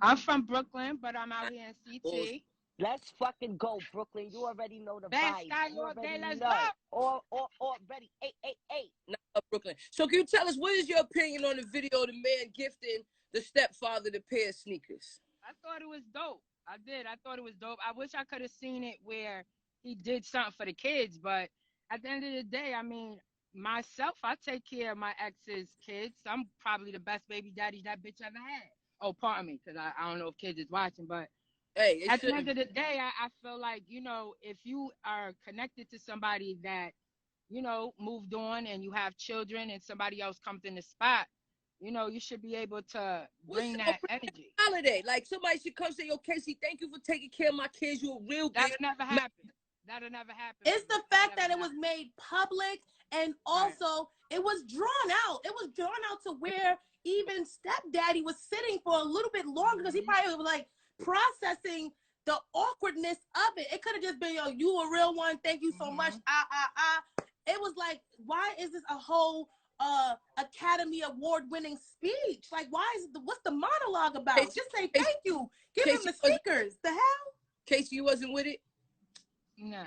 I'm from Brooklyn, but I'm out here in CT. Let's fucking go, Brooklyn. You already know the Best vibe. guy You all day, already let's know. go. Or ready. 888. Not Brooklyn. So can you tell us, what is your opinion on the video of the man gifting the stepfather the pair of sneakers? I thought it was dope. I did. I thought it was dope. I wish I could have seen it where he did something for the kids, but at the end of the day, I mean, myself, I take care of my ex's kids. I'm probably the best baby daddy that bitch ever had. Oh, pardon me, because I don't know if kids is watching, but hey, at the end of the day, I feel like, you know, if you are connected to somebody that, you know, moved on and you have children and somebody else comes in the spot, you know, you should be able to bring that energy. Holiday, like somebody should come say, yo, Kacy, thank you for taking care of my kids. You're a real That'll never happen. That'll never happen. It's the fact that it was made public, and also it was drawn out. It was drawn out to where even stepdaddy was sitting for a little bit longer because he probably was like processing the awkwardness of it. It could have just been, yo, you a real one. Thank you so much. It was like, why is this a whole Academy Award winning speech? Like, what's the monologue about? Kacy, just say thank you. Give him the sneakers. The hell? Kacy, you wasn't with it? Nah.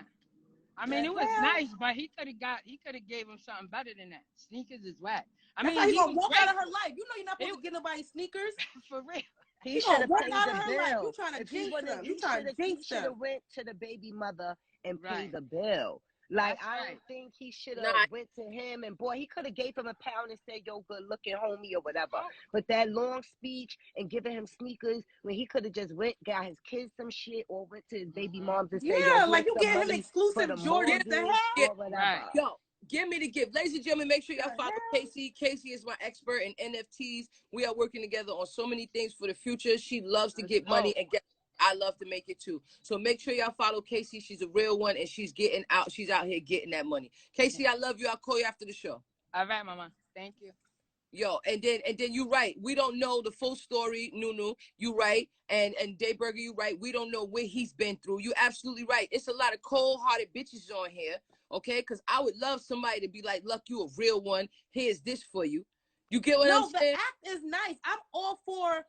I mean, it was nice, but he could have gave him something better than that. Sneakers is whack. I mean, he's gonna walk out of her life. You know you're not supposed to get nobody sneakers. For real. He should have paid out the of her bill. life. You trying to jinx him. You trying to jinx him. He should have went to the baby mother and paid the bill. Like, I don't think he should have went to him, and boy, he could have gave him a pound and said, yo, good looking homie or whatever. But that long speech and giving him sneakers when he could have just went, got his kids some shit, or went to his baby moms and said, yo, like you get him exclusive Jordan. Yo, give me the gift. Ladies and gentlemen, make sure y'all follow Kacy. Kacy is my expert in NFTs. We are working together on so many things for the future. She loves to get money and get. I love to make it too. So make sure y'all follow Kacy. She's a real one, and she's getting out. She's out here getting that money. Kacy, I love you. I'll call you after the show. All right, mama. Thank you. Yo, and then you right. We don't know the full story, Nunu. You right. And Dayburger, you right. We don't know what he's been through. You absolutely right. It's a lot of cold-hearted bitches on here, okay? Because I would love somebody to be like, look, you a real one. Here's this for you. You get what I'm saying? The act is nice. I'm all for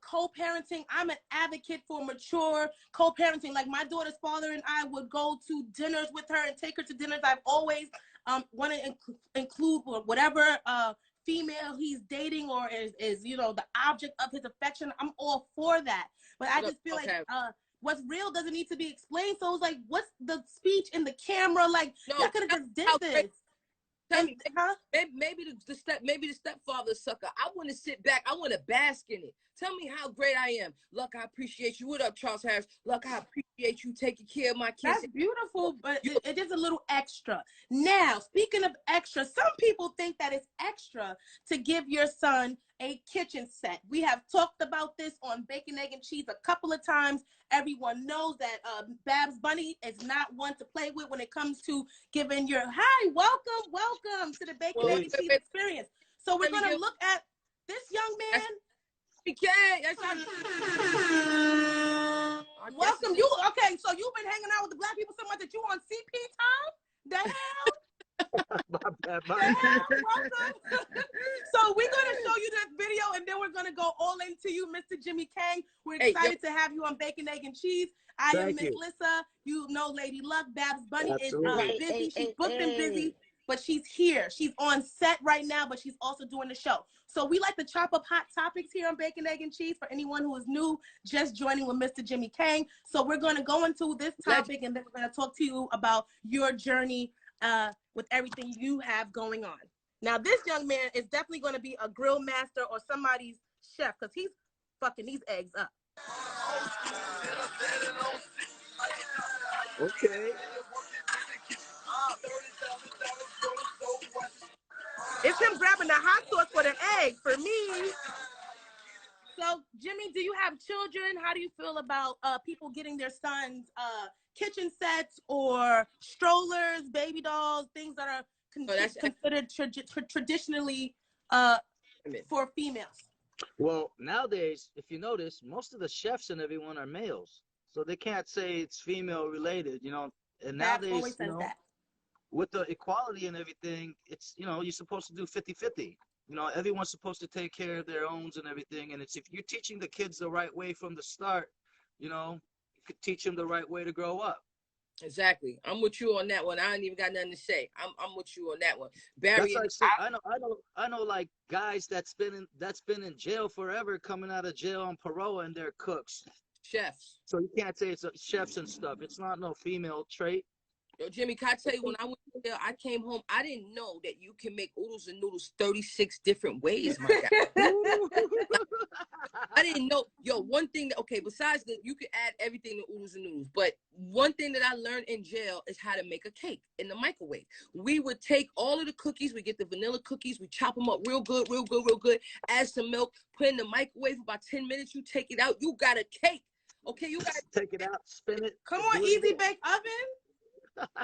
co-parenting. I'm an advocate for mature co-parenting. Like, my daughter's father and I would go to dinners with her and take her to dinners. I've always want to include whatever female he's dating or is you know, the object of his affection. I'm all for that. But I just feel like what's real doesn't need to be explained. So it's like, what's the speech in the camera? Like, y'all could have just did this. Tell me, maybe the stepfather sucker. I want to sit back. I want to bask in it. Tell me how great I am. Look, I appreciate you. What up, Charles Harris? Look, I appreciate you taking care of my kids. That's beautiful, but it is a little extra. Now, speaking of extra, some people think that it's extra to give your son a kitchen set. We have talked about this on Bacon, Egg, and Cheese a couple of times. Everyone knows that Babs Bunny is not one to play with when it comes to giving your welcome to the Bacon, Egg, and Cheese experience. So we're going to look at this young man. Kang. That's how. Welcome. You okay? So you've been hanging out with the black people so much that you on CP time? The hell? Welcome. So we're gonna show you this video, and then we're gonna go all into you, Mr. Jimmy Kang. We're excited to have you on Bacon, Egg, and Cheese. I am Miss Lissa. You know, Lady Luck. Babs Bunny is busy. She's booked and busy, but she's here. She's on set right now, but she's also doing the show. So we like to chop up hot topics here on Bacon, Egg, and Cheese for anyone who is new, just joining with Mr. Jimmy Kang. So we're going to go into this topic, and then we're going to talk to you about your journey with everything you have going on. Now, this young man is definitely going to be a grill master or somebody's chef because he's fucking these eggs up. Okay. It's him grabbing the hot sauce for the egg for me. So, Jimmy, do you have children? How do you feel about people getting their sons kitchen sets or strollers, baby dolls, things that are considered traditionally for females? Well, nowadays, if you notice, most of the chefs and everyone are males, so they can't say it's female related, you know. And nowadays, you know, with the equality and everything, it's, you know, you're supposed to do 50-50. You know, everyone's supposed to take care of their own and everything. And it's, if you're teaching the kids the right way from the start, you know, you could teach them the right way to grow up. Exactly. I'm with you on that one. I ain't even got nothing to say. I'm with you on that one. Barry, I know like guys that's been in jail forever, coming out of jail on parole, and they're cooks. Chefs. So you can't say it's chefs and stuff. It's not no female trait. Yo, Jimmy, can I tell you, when I went there, I came home, I didn't know that you can make oodles and noodles 36 different ways, my guy. I didn't know. Yo, one thing that, okay, besides that, you can add everything to oodles and noodles, but one thing that I learned in jail is how to make a cake in the microwave. We would take all of the cookies, we get the vanilla cookies, we chop them up real good, add some milk, put in the microwave for about 10 minutes, you take it out, you got a cake. Okay, you got to take it out, spin it. Come on, easy bake oven.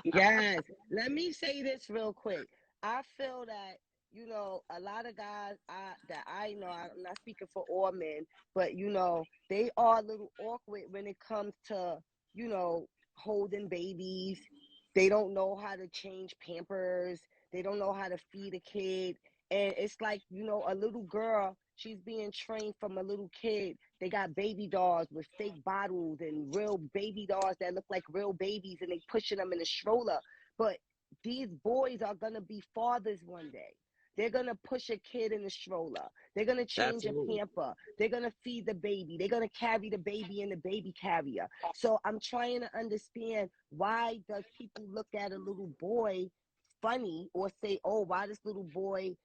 Yes. Let me say this real quick. I feel that, you know, a lot of guys that I know, I'm not speaking for all men, but, you know, they are a little awkward when it comes to, you know, holding babies. They don't know how to change Pampers. They don't know how to feed a kid. And it's like, you know, a little girl, she's being trained from a little kid. They got baby dolls with fake bottles and real baby dolls that look like real babies, and they pushing them in a stroller. But these boys are going to be fathers one day. They're going to push a kid in a stroller. They're going to change a pamper. They're going to feed the baby. They're going to carry the baby in the baby carrier. So I'm trying to understand, why does people look at a little boy funny or say, oh, why this little boy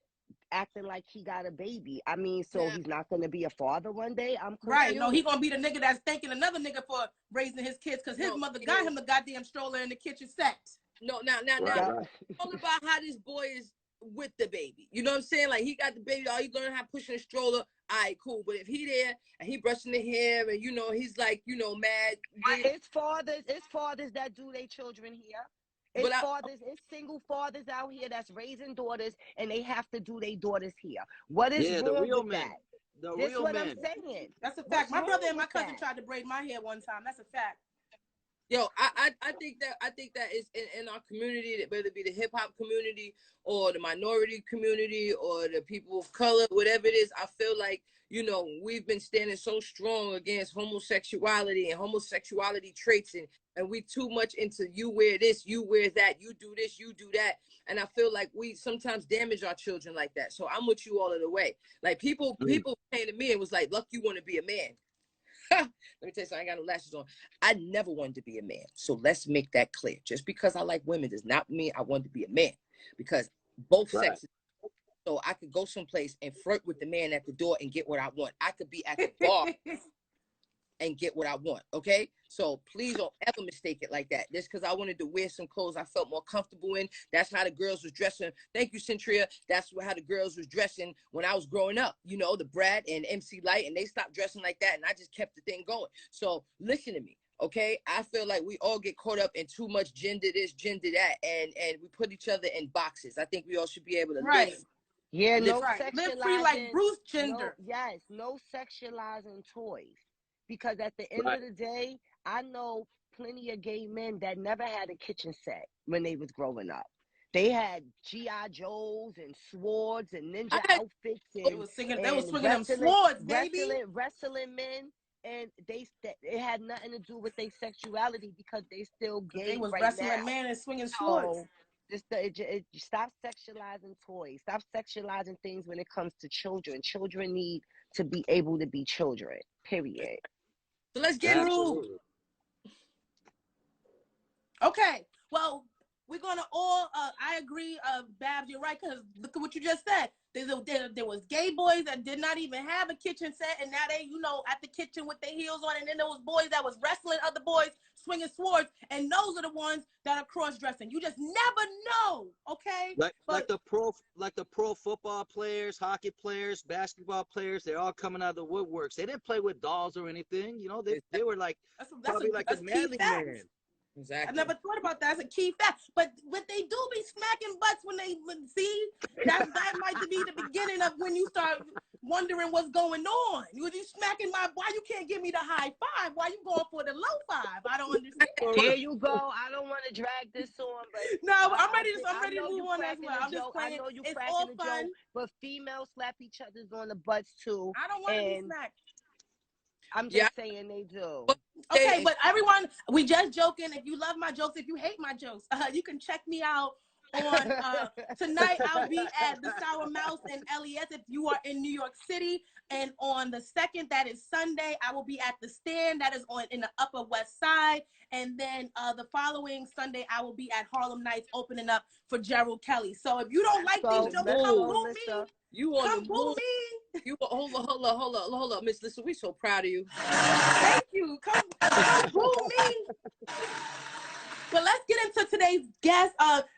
acting like he got a baby? I mean, so he's not going to be a father one day? I'm confused. Right. No, he's going to be the nigga that's thanking another nigga for raising his kids because his mother got him the goddamn stroller in the kitchen set. No, now, it's all about how this boy is with the baby. You know what I'm saying? Like, he got the baby, all you going to have pushing a stroller, all right, cool. But if he there and he brushing the hair and, you know, he's like, you know, mad. It's fathers that do their children here. It's single fathers out here that's raising daughters, and they have to do their daughters here. What is wrong with that? That's what I'm saying. That's a fact. My brother and my cousin tried to braid my hair one time. That's a fact. Yo, I think that is in our community, whether it be the hip hop community or the minority community or the people of color, whatever it is, I feel like, you know, we've been standing so strong against homosexuality and homosexuality traits, and we too much into you wear this, you wear that, you do this, you do that. And I feel like we sometimes damage our children like that. So I'm with you all of the way. Like people came to me and was like, look, you want to be a man. Let me tell you something, I ain't got no lashes on. I never wanted to be a man. So let's make that clear. Just because I like women does not mean I want to be a man. Because both sexes. So I could go someplace and flirt with the man at the door and get what I want. I could be at the bar and get what I want, okay? So please don't ever mistake it like that. Just because I wanted to wear some clothes I felt more comfortable in, that's how the girls was dressing. Thank you, Centria. That's how the girls was dressing when I was growing up. You know, the Brad and MC Light, and they stopped dressing like that, and I just kept the thing going. So listen to me, okay? I feel like we all get caught up in too much gender this, gender that, and we put each other in boxes. I think we all should be able to live Yeah, no right. sexualizing. Live free like Bruce Gender. No sexualizing toys. Because at the end of the day, I know plenty of gay men that never had a kitchen set when they was growing up. They had G.I. Joes and swords and ninja outfits and they was swinging them swords, baby. Wrestling men, and it had nothing to do with their sexuality because they still gay. They was right wrestling now. men and swinging swords. Stop sexualizing toys. Stop sexualizing things when it comes to children. Children need to be able to be children. Period. So let's get through. Okay. Well, we're gonna all. I agree, Babs. You're right, because look at what you just said. There was gay boys that did not even have a kitchen set, and now they, at the kitchen with their heels on, and then there was boys that was wrestling other boys, swinging swords, and those are the ones that are cross-dressing. You just never know, okay? Like the pro football players, hockey players, basketball players, they're all coming out of the woodworks. They didn't play with dolls or anything, they were like probably like a manly man. Exactly. I never thought about that as a key fact, but they do be smacking butts when see that might be the beginning of when you start wondering what's going on. You smacking why you can't give me the high five? Why you going for the low five? I don't understand. There you go. I don't want to drag this on, but no, I'm ready to move on as well. I'm just playing. I know you it's cracking all a fun. joke, but females slap each other's on the butts too. I don't want to be smacked. I'm just saying they do. Okay, but everyone, we just joking. If you love my jokes, if you hate my jokes, you can check me out on tonight. I'll be at the Sour Mouse in LES if you are in New York City. And on the 2nd, that is Sunday, I will be at the Stand. That is in the Upper West Side. And then the following Sunday, I will be at Harlem Nights opening up for Gerald Kelly. So if you don't like these jokes, come boo me. You on the move. You hold up, Miss Lissa. We so proud of you. Thank you. Come boo me. But let's get into today's guest,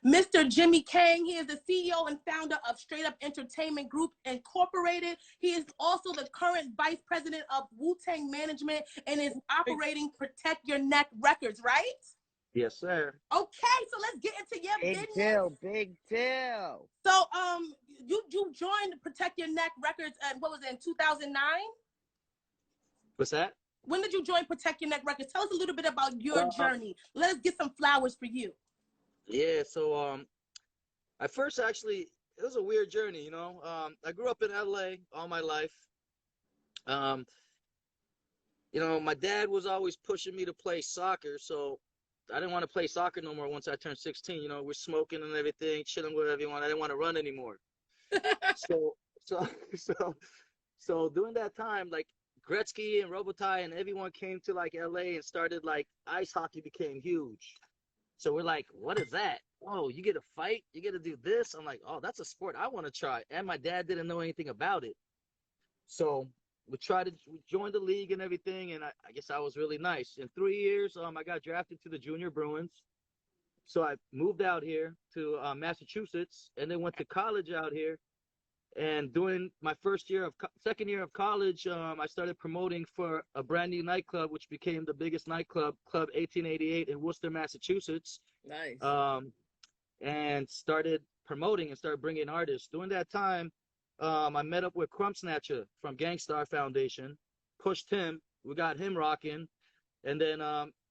Mr. Jimmy Kang. He is the CEO and founder of Straight Up Entertainment Group Incorporated. He is also the current vice president of Wu-Tang Management and is operating Protect Your Neck Records, right? Yes, sir. Okay, so let's get into your business. Big deal. So, you joined Protect Your Neck Records, what was it, in 2009? What's that? When did you join Protect Your Neck Records? Tell us a little bit about your journey. Let's get some flowers for you. Yeah, so I first it was a weird journey, I grew up in LA all my life. My dad was always pushing me to play soccer, so I didn't want to play soccer no more once I turned 16. We're smoking and everything, chilling with everyone. I didn't want to run anymore. So during that time, like Gretzky and Robitaille and everyone came to like LA and started like ice hockey became huge. So we're like, what is that? Oh, you get to fight? You get to do this? I'm like, oh, that's a sport I want to try. And my dad didn't know anything about it. So we joined the league and everything, and I guess I was really nice. In 3 years, I got drafted to the Junior Bruins. So I moved out here to Massachusetts, and then went to college out here. And during my second year of college, I started promoting for a brand new nightclub, which became the biggest nightclub, Club 1888 in Worcester, Massachusetts. Nice. And started promoting and started bringing artists. During that time, I met up with Crumb Snatcher from Gangstar Foundation, pushed him, we got him rocking. And then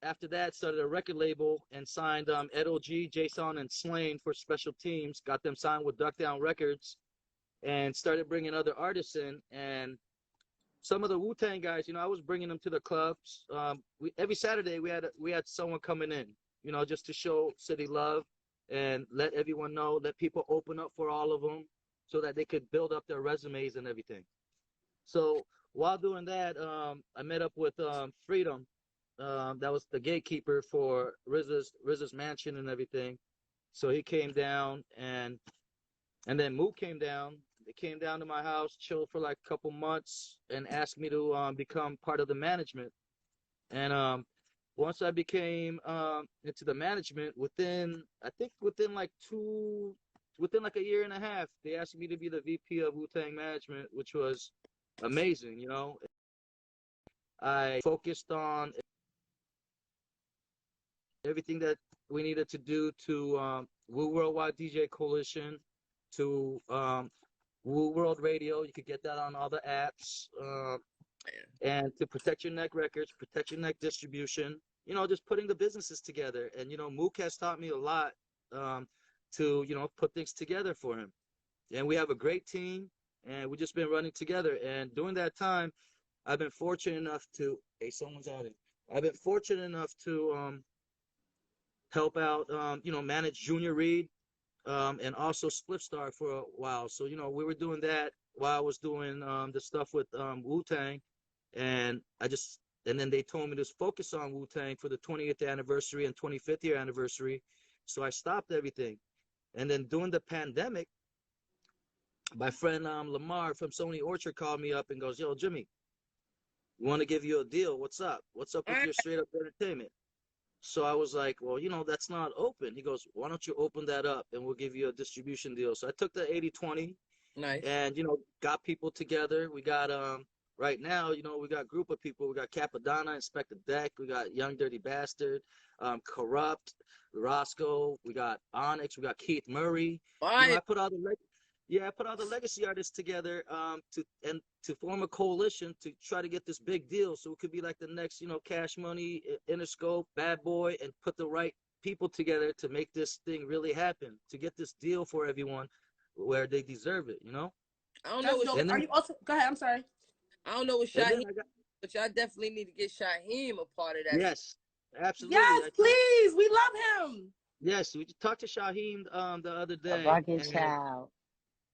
after that, started a record label and signed Ed O.G., Jason, and Slain for Special Teams, got them signed with Duck Down Records, and started bringing other artists in. And some of the Wu-Tang guys, I was bringing them to the clubs. Every Saturday we had someone coming in, just to show city love and let everyone know, let people open up for all of them so that they could build up their resumes and everything. So while doing that, I met up with Freedom. That was the gatekeeper for RZA's mansion and everything. So he came down, and then Mook came down. They came down to my house, chilled for like a couple months, and asked me to become part of the management. And once I became into the management, within like a year and a half, they asked me to be the VP of Wu-Tang Management, which was amazing. I focused on everything that we needed to do to Wu Worldwide DJ Coalition, to Woo World Radio. You could get that on all the apps. And to Protect Your Neck Records, Protect Your Neck Distribution. You know, just putting the businesses together. And, you know, Mook has taught me a lot to, you know, put things together for him. And we have a great team, and we've just been running together. And during that time, I've been fortunate enough to, hey, someone's out here. I've been fortunate enough to help out, you know, manage Junior Reed and also Splitstar for a while. So, you know, we were doing that while I was doing the stuff with Wu-Tang. And then they told me to focus on Wu-Tang for the 20th anniversary and 25th year anniversary. So I stopped everything. And then during the pandemic, my friend Lamar from Sony Orchard called me up and goes, yo, Jimmy, we want to give you a deal. What's up? What's up with your straight up entertainment? So I was like, well, you know, that's not open. He goes, why don't you open that up and we'll give you a distribution deal. So I took the 80-20 and, you know, got people together. We got, right now, you know, we got a group of people. We got Capadonna, Inspector Deck. We got Young Dirty Bastard, Corrupt, Roscoe. We got Onyx. We got Keith Murray. You know, I put all the legacy artists together to form a coalition to try to get this big deal. So it could be like the next, you know, Cash Money, Interscope, Bad Boy, and put the right people together to make this thing really happen, to get this deal for everyone where they deserve it, you know? I don't know what are you also, go ahead, I'm sorry. I don't know what Shaheem, but y'all definitely need to get Shaheem a part of that. Yes, absolutely. Yes, please. We love him. Yes, we talked to Shaheem the other day. A rocket child.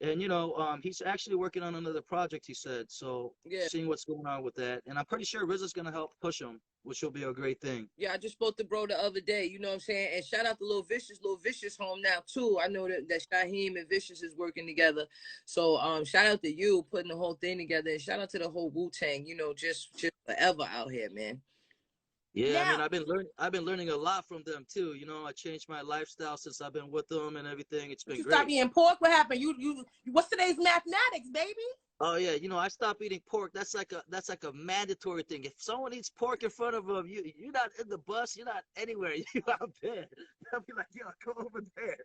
And, you know, he's actually working on another project, he said. So seeing what's going on with that. And I'm pretty sure RZA's going to help push him, which will be a great thing. Yeah, I just spoke to bro the other day, you know what I'm saying? And shout out to Lil Vicious. Lil Vicious home now, too. I know that Shaheem and Vicious is working together. So shout out to you putting the whole thing together. And shout out to the whole Wu-Tang, you know, just forever out here, man. Yeah, I mean, I've been learning a lot from them too. You know, I changed my lifestyle since I've been with them and everything. It's been great. Stop eating pork. What happened? What's today's mathematics, baby? Oh yeah, you know, I stopped eating pork. That's like a mandatory thing. If someone eats pork in front of them, you're not in the bus. You're not anywhere. You out there. They'll be like, yo, come over there.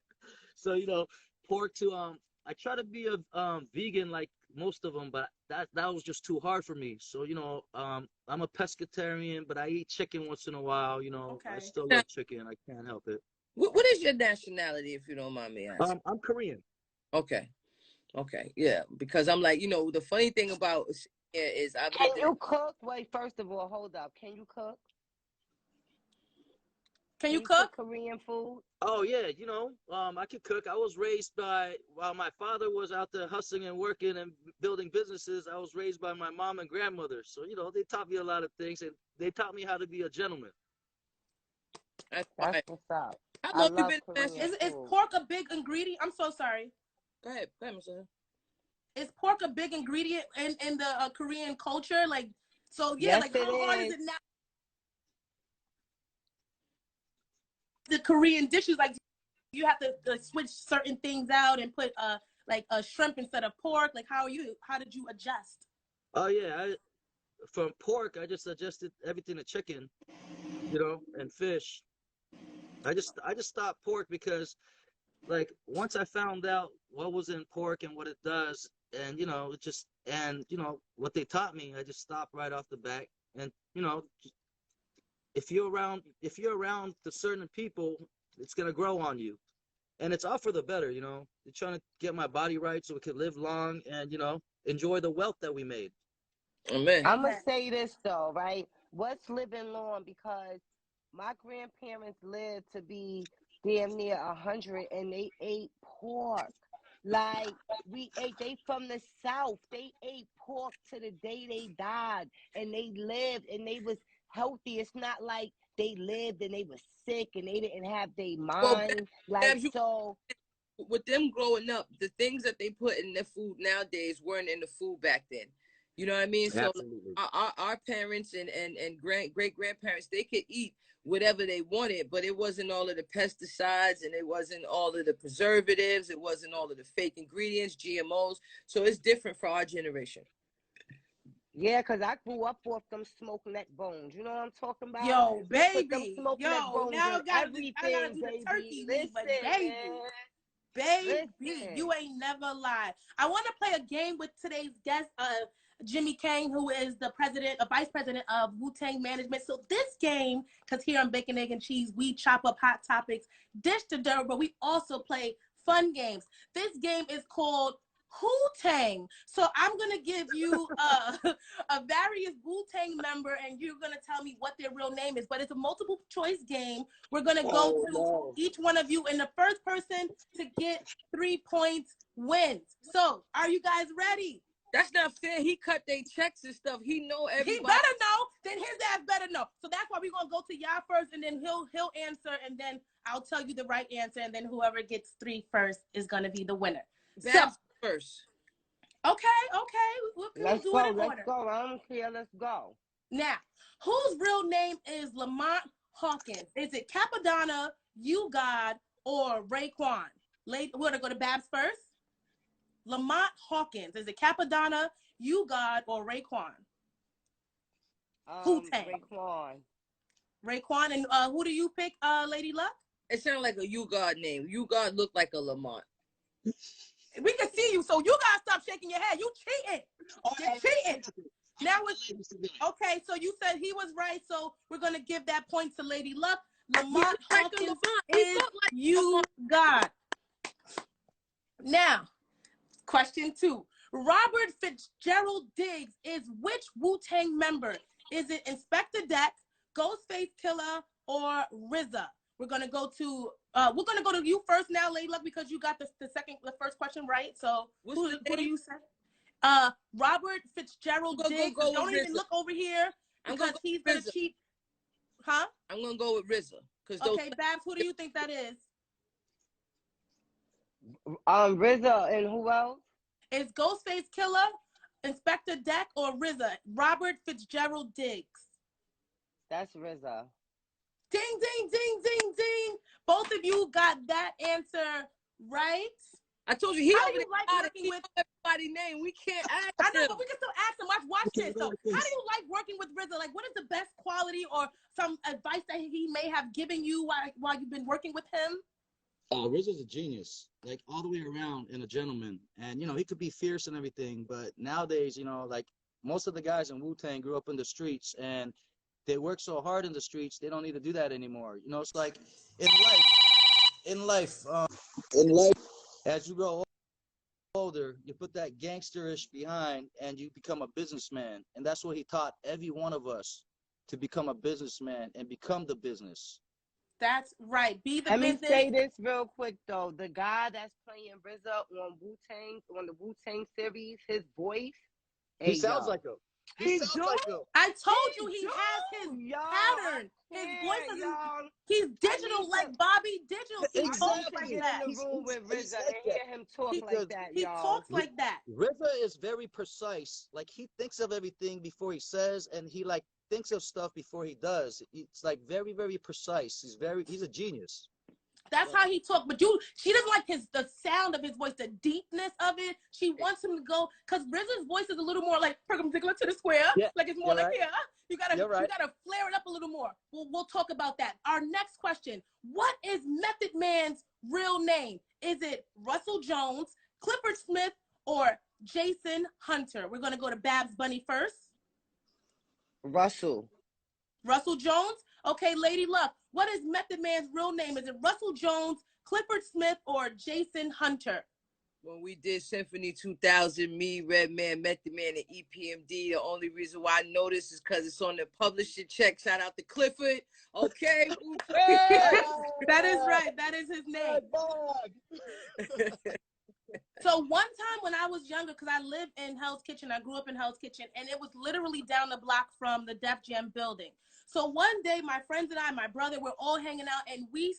So you know, pork to I try to be a vegan like most of them, but that was just too hard for me. So you know, I'm a pescatarian, but I eat chicken once in a while. You know, I still love chicken. I can't help it. What is your nationality, if you don't mind me asking? I'm Korean. Okay, yeah, because I'm like, you know, the funny thing about is Can you cook? Wait, first of all, hold up. Can you cook? Can you cook Korean food? Oh yeah, you know, I can cook. I was raised while my father was out there hustling and working and building businesses, I was raised by my mom and grandmother. So, you know, they taught me a lot of things, and they taught me how to be a gentleman. That's what's up. How long you been? Is pork a big ingredient? I'm so sorry. Go ahead, Mr. Is pork a big ingredient in the Korean culture? Like, so yeah, like how hard is it now? The Korean dishes, like you have to switch certain things out and put like a shrimp instead of pork. Like how did you adjust? Oh yeah, from pork I just adjusted everything to chicken, you know, and fish. I just stopped pork because, like, once I found out what was in pork and what it does, and you know, what they taught me, I just stopped right off the bat. And you know, if you're around the certain people, it's gonna grow on you, and it's all for the better. You know, they're trying to get my body right so it can live long and, you know, enjoy the wealth that we made. Amen. I'm gonna say this though, right? What's living long? Because my grandparents lived to be damn near 100, and they ate pork. Like, they from the South. They ate pork to the day they died, and they lived, and they was healthy. It's not like they lived and they were sick and they didn't have their mind. So with them growing up, the things that they put in their food nowadays weren't in the food back then. You know what I mean? Absolutely. So our parents and great grandparents, they could eat whatever they wanted, but it wasn't all of the pesticides, and it wasn't all of the preservatives, it wasn't all of the fake ingredients, GMOs. So it's different for our generation. Yeah, because I grew up off them smoked neck bones. You know what I'm talking about? Yo, baby. Now I gotta do the turkey, Listen, baby. Baby, Listen. you ain't never lied. I want to play a game with today's guest, Jimmy Kang, who is the vice president of Wu-Tang Management. So this game, because here on Bacon, Egg, and Cheese, we chop up hot topics, dish to dirt, but we also play fun games. This game is called Who-Tang. So I'm going to give you a various Wu-Tang member, and you're going to tell me what their real name is. But it's a multiple choice game. We're going to go through each one of you, and the first person to get 3 points wins. So are you guys ready? That's not fair. He cut their checks and stuff. He know everybody. He better know. Then his ass better know. So that's why we're going to go to y'all first, and then he'll answer, and then I'll tell you the right answer, and then whoever gets 3 first is going to be the winner. Babs first. Okay. We'll do it in order. Let's go. I don't care. Let's go. Now, whose real name is Lamont Hawkins? Is it Capadonna, You God, or Raekwon? We're going to go to Babs first. Lamont Hawkins. Is it Capadonna, You God, or Raekwon? Who-Tang. Raekwon. And who do you pick, Lady Luck? It sounded like a You God name. You God looked like a Lamont. We can see you, so you gotta stop shaking your head. You cheating. You're cheating. Now it's okay. So you said he was right. So we're gonna give that point to Lady Luck. Lamont Hawkins is You God. Now, question 2. Robert Fitzgerald Diggs is which Wu-Tang member? Is it Inspector Deck, Ghostface Killer, or RZA? We're gonna go to you first now, Lady Luck, because you got the first question right. So who do you say? Robert Fitzgerald Diggs. Don't even look over here because he's gonna cheat. Huh? I'm gonna go with RZA. Okay, Babs, who do you think that is? RZA, and who else? Is Ghostface Killer, Inspector Deck, or RZA? Robert Fitzgerald Diggs. That's RZA. Ding, ding, ding, ding, ding. Both of you got that answer right. I told you, how do you like working with everybody's name? We can't ask I know, but we can still ask him. Watch this. So, how do you like working with RZA? Like, what is the best quality or some advice that he may have given you while you've been working with him? RZA's a genius, like all the way around, and a gentleman. And he could be fierce and everything, but nowadays, like most of the guys in Wu-Tang grew up in the streets, and they work so hard in the streets, they don't need to do that anymore. It's like in life, as you grow older, you put that gangsterish behind and you become a businessman. And that's what he taught every one of us, to become a businessman and become the business. That's right. Be the business. Let me say this real quick, though. The guy that's playing RZA on Wu-Tang, on the Wu-Tang series, his voice. He sounds like him. He sounds like him. I told you he has his pattern. His voice is he's digital like Bobby Digital. He talks like that. In the room with RZA and hear him talk like that, He talks like that. RZA is very precise. Like, he thinks of everything before he says, and he like thinks of stuff before he does. It's like very, very precise. He's a genius. That's how he talks. But she doesn't like the sound of his voice, the deepness of it. She wants him to go, because RZA's voice is a little more like perpendicular to the square. Yeah, like it's more like here. You gotta flare it up a little more. We'll talk about that. Our next question: what is Method Man's real name? Is it Russell Jones, Clifford Smith, or Jason Hunter? We're gonna go to Babs Bunny first. Russell Jones. Okay, Lady Luck. What is Method Man's real name? Is it Russell Jones, Clifford Smith, or Jason Hunter? When we did Symphony 2000, me, Redman, Method Man, and EPMD, the only reason why I know this is because it's on the publishing check. Shout out to Clifford. Okay. That is right. That is his name. So one time when I was younger, because I lived in Hell's Kitchen, I grew up in Hell's Kitchen, and it was literally down the block from the Def Jam building. So one day, my friends and I, my brother, we're all hanging out, and we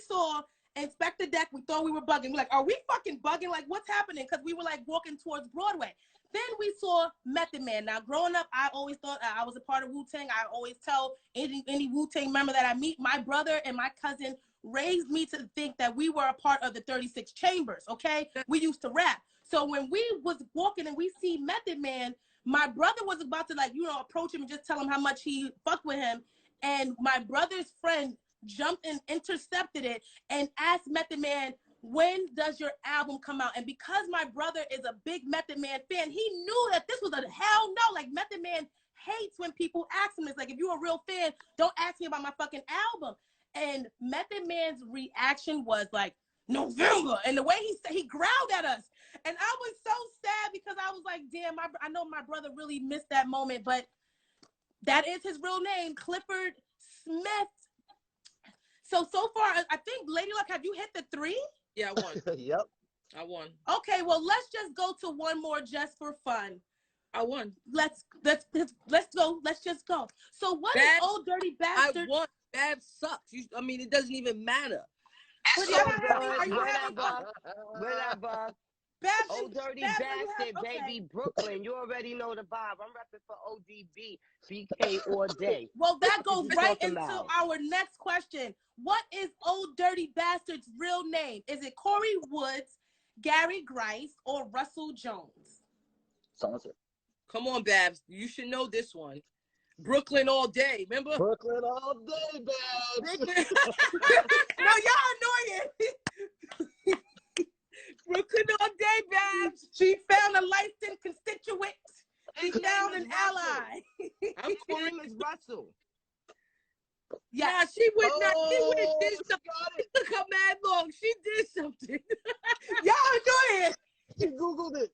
saw Inspector Deck. We thought we were bugging. We're like, are we fucking bugging? Like, what's happening? Because we were like walking towards Broadway. Then we saw Method Man. Now, growing up, I always thought I was a part of Wu-Tang. I always tell any Wu-Tang member that I meet, my brother and my cousin raised me to think that we were a part of the 36 Chambers, okay? We used to rap. So when we was walking and we see Method Man, my brother was about to approach him and just tell him how much he fucked with him. And my brother's friend jumped and intercepted it and asked Method Man, when does your album come out? And because my brother is a big Method Man fan, he knew that this was a hell no. Like, Method Man hates when people ask him. It's like, if you're a real fan, don't ask me about my fucking album. And Method Man's reaction was like, November. And the way he growled at us. And I was so sad because I was like, damn, I know my brother really missed that moment, but that is his real name, Clifford Smith. So far, I think, Lady Luck, have you hit the 3? Yeah, I won. Yep. I won. Okay, well, let's just go to one more just for fun. I won. Let's go. Let's just go. So what is Old Dirty Bastard? I won. Babs sucks. I mean, it doesn't even matter. Whatever. Old Dirty Bastard, baby. Brooklyn. You already know the vibe. I'm repping for ODB, BK all day. Well, that goes right into our next question. What is Old Dirty Bastard's real name? Is it Corey Woods, Gary Grice, or Russell Jones? Come on, Babs. You should know this one. Brooklyn all day, remember? Brooklyn all day, Babs. No, y'all annoying. Brooklyn all day, Babs. She found a licensed constituent. She found an ally. I'm calling Miss Russell. Yeah, she would not. She would have did something. It took her mad long. She did something. Y'all annoying. She Googled it.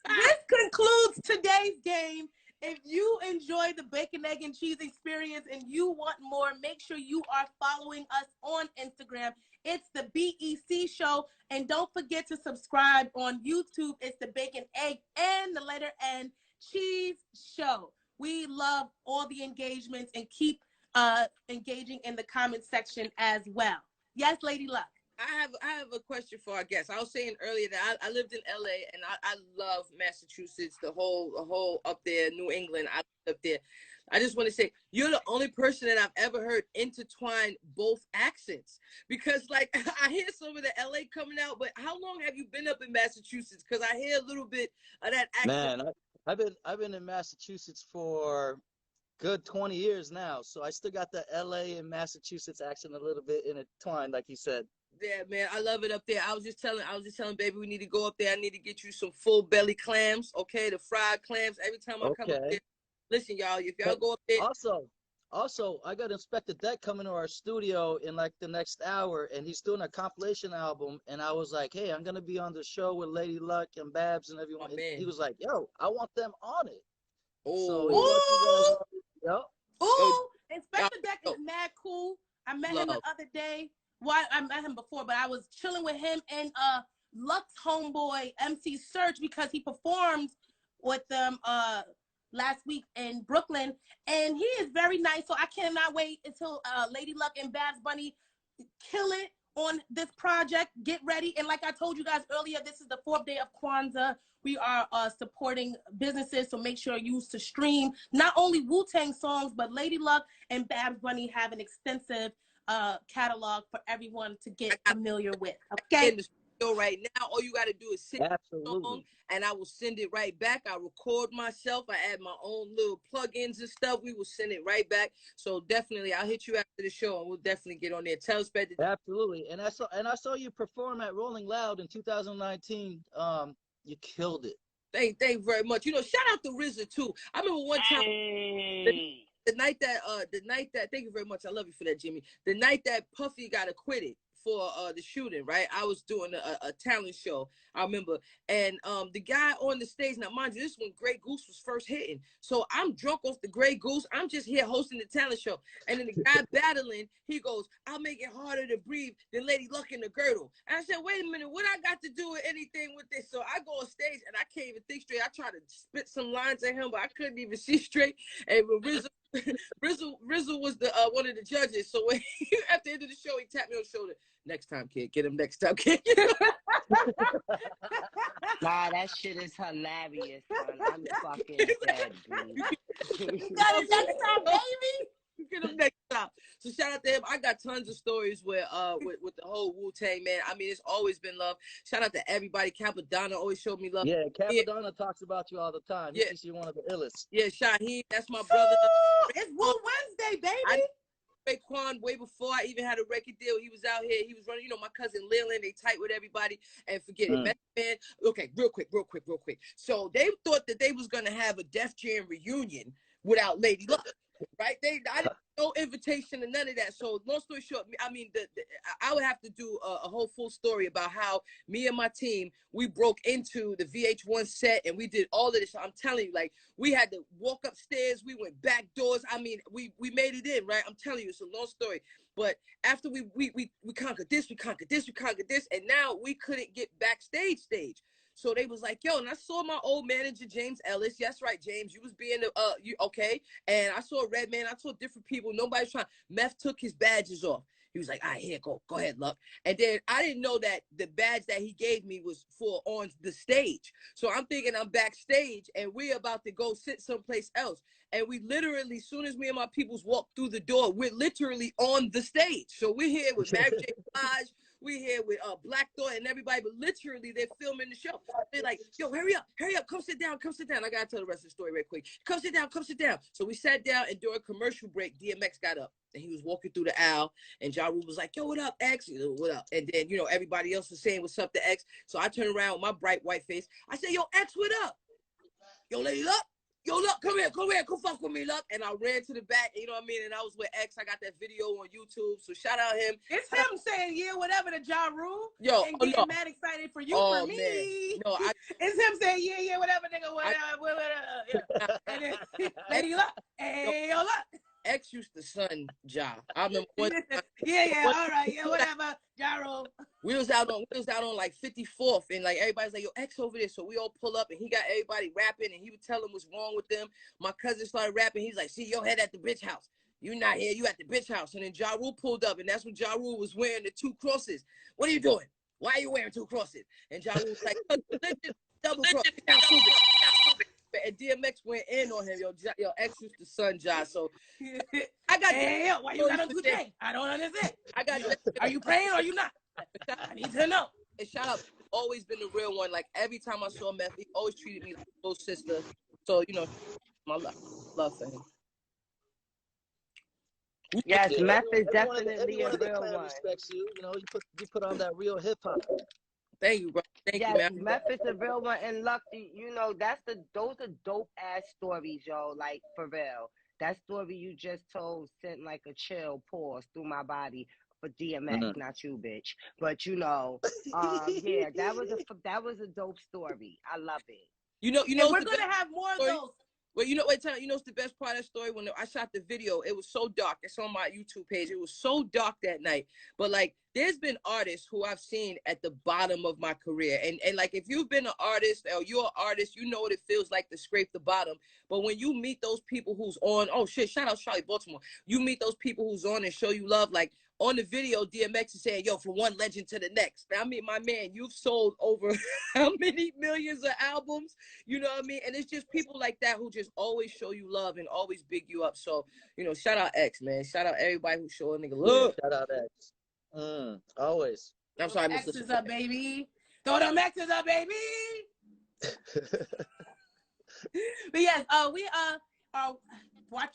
This concludes today's game. If you enjoy the bacon, egg, and cheese experience and you want more, make sure you are following us on Instagram. It's the BEC Show. And don't forget to subscribe on YouTube. It's the Bacon, Egg, and the letter N Cheese Show. We love all the engagements and keep engaging in the comment section as well. Yes, Lady Luck. I have a question for our guests. I was saying earlier that I lived in LA and I love Massachusetts, the whole up there, New England. I lived up there. I just want to say you're the only person that I've ever heard intertwine both accents, because like I hear some of the LA coming out, but how long have you been up in Massachusetts? Because I hear a little bit of that accent. Man, I've been in Massachusetts for good 20 years now, so I still got the LA and Massachusetts accent a little bit intertwined, like you said. Yeah, man, I love it up there. I was just telling baby, we need to go up there. I need to get you some full belly clams, okay? The fried clams. Every time I come up there. Listen, y'all, if y'all go up there. Also, I got Inspector Deck coming to our studio in like the next hour, and he's doing a compilation album. And I was like, hey, I'm gonna be on the show with Lady Luck and Babs and everyone. Oh, and he was like, yo, I want them on it. Oh, Inspector Deck is mad cool. I met him the other day. Well, I met him before, but I was chilling with him and Luck's homeboy MC Search, because he performed with them last week in Brooklyn, and he is very nice. So I cannot wait until Lady Luck and Babs Bunny kill it on this project. Get ready. And like I told you guys earlier, this is the 4th day of Kwanzaa. We are supporting businesses, so make sure you to stream not only Wu-Tang songs, but Lady Luck and Babs Bunny have an extensive catalog for everyone to get familiar with. Okay. In the studio right now, all you got to do is send the song, and I will send it right back. I record myself. I add my own little plugins and stuff. We will send it right back. So definitely, I'll hit you after the show, and we'll definitely get on there. Tell us better. Absolutely. And I saw you perform at Rolling Loud in 2019. You killed it. Thank you very much. You know, shout out to RZA too. I remember one time. The night that, thank you very much. I love you for that, Jimmy. The night that Puffy got acquitted for the shooting, right? I was doing a talent show, I remember. And the guy on the stage, now mind you, this is when Grey Goose was first hitting. So I'm drunk off the Grey Goose. I'm just here hosting the talent show. And then the guy battling, he goes, I'll make it harder to breathe than Lady Luck in the girdle. And I said, wait a minute, what I got to do with anything with this? So I go on stage and I can't even think straight. I tried to spit some lines at him, but I couldn't even see straight. And when RZA was the one of the judges. So when at the end of the show, he tapped me on the shoulder. Next time, kid. Get him next time, kid. Nah, that shit is hilarious, son. I'm fucking dead, dude. Got it next time, baby. Get him next time. So shout out to him. I got tons of stories with the whole Wu-Tang, man. I mean, it's always been love. Shout out to everybody. Capadonna always showed me love. Yeah, Capadonna talks about you all the time. Yeah. He's one of the illest. Yeah, Shaheed, that's my brother. It's Wu Wednesday, baby. Raekwon way before I even had a record deal. He was out here. He was running. You know, my cousin Leland. They tight with everybody. And forget it, Method Man. Okay, real quick. So they thought that they was gonna have a Def Jam reunion without Lady Luck, right? I didn't no invitation and none of that. So long story short, I mean, I would have to do a whole full story about how me and my team, we broke into the VH1 set and we did all of this. I'm telling you, like, we had to walk upstairs. We went back doors. I mean, we made it in, right? I'm telling you, it's a long story. But after we conquered this, we conquered this, and now we couldn't get backstage. So they was like, yo, and I saw my old manager, James Ellis. Yes, right, James, you was being, you okay. And I saw Redman, I saw different people. Nobody's trying. Meth took his badges off. He was like, all right, here, go ahead, Luck. And then I didn't know that the badge that he gave me was for on the stage. So I'm thinking I'm backstage and we're about to go sit someplace else. And we literally, as soon as me and my peoples walked through the door, we're literally on the stage. So we're here with Mary J. Blige. We here with Black Thought and everybody, but literally they're filming the show. They're like, yo, hurry up, come sit down. I gotta tell the rest of the story real quick. Come sit down. So we sat down, and during a commercial break, DMX got up and he was walking through the aisle, and Ja Rule was like, yo, what up, X? What up? And then, you know, everybody else was saying what's up to X. So I turned around with my bright white face. I said, yo, X, what up? Yo, Lady Luck. Yo, Luck, come here, come fuck with me, Luck. And I ran to the back, you know what I mean? And I was with X. I got that video on YouTube, so shout out him. It's him saying, yeah, whatever to Ja Rule. Yo, and getting mad excited for you, for me. Man. No, it's him saying, yeah, whatever, nigga, whatever. And then, Lady Luck, hey, yo, Luck. X used to son Ja. I remember one all right, yeah, whatever, Ja Rule. We was out on like 54th, and like everybody's like, yo, X over there. So we all pull up, and he got everybody rapping, and he would tell them what's wrong with them. My cousin started rapping. He's like, see, your head at the bitch house. You not here, you at the bitch house. And then Ja Rule pulled up, and that's when Ja Rule was wearing the 2 crosses. What are you doing? Why are you wearing 2 crosses? And Ja Rule was like, double cross. And DMX went in on him, yo, X used to son Ja. So I got why you got on 2 things? I don't understand. Are you praying or you not? I need to know. And shout out, always been the real one. Like every time I saw Meth, he always treated me like a little sister. So, you know, my love for him. Yes, Meth is definitely a real one. Respects you. You know, you put on that real hip hop. Thank you, bro. Thank you, man. Meth is a real one, and Lucky, you know, those are dope ass stories, yo. Like for real, that story you just told sent like a chill pause through my body for DMX, not you, bitch. But you know, yeah, that was a dope story. I love it. You know, and we're gonna have more of those. Well, you know, you know what's the best part of that story? When I shot the video, it was so dark. It's on my YouTube page. It was so dark that night. But like, there's been artists who I've seen at the bottom of my career. And like, if you've been an artist or you're an artist, you know what it feels like to scrape the bottom. But when you meet those people who's on, oh shit, shout out Charlie Baltimore. You meet those people who's on and show you love. Like on the video, DMX is saying, yo, from one legend to the next. I mean, my man, you've sold over how many millions of albums? You know what I mean? And it's just people like that who just always show you love and always big you up. So, you know, shout out X, man. Shout out everybody who show a nigga love. Shout out X. Always. I'm sorry, Miss X's up, baby. Throw them X's up, baby. But yes, we are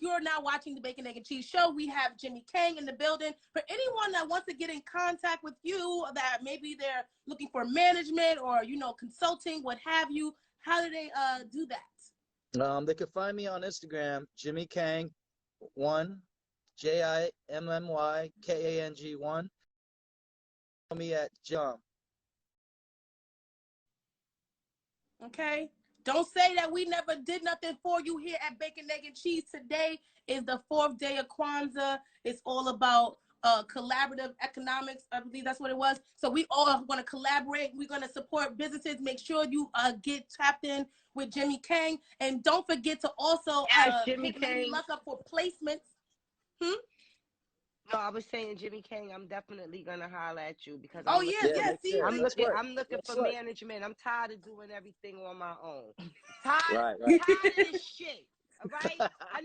you're now watching the Bacon, Egg, and Cheese Show. We have Jimmy Kang in the building. For anyone that wants to get in contact with you, that maybe they're looking for management or, you know, consulting, what have you, how do they do that? They can find me on Instagram, Jimmy Kang 1, JIMMY KANG 1. Me at John. Okay. Don't say that we never did nothing for you here at Bacon, Egg, and Cheese. Today is the 4th day of Kwanzaa. It's all about collaborative economics. I believe that's what it was. So we all are going to collaborate. We're going to support businesses. Make sure you get tapped in with Jimmy Kang. And don't forget to also Jimmy Kang. Luck up for placements. No, I was saying, Jimmy Kang, I'm definitely gonna holler at you because I'm looking for management. I'm tired of doing everything on my own. Tired of this shit. All right, I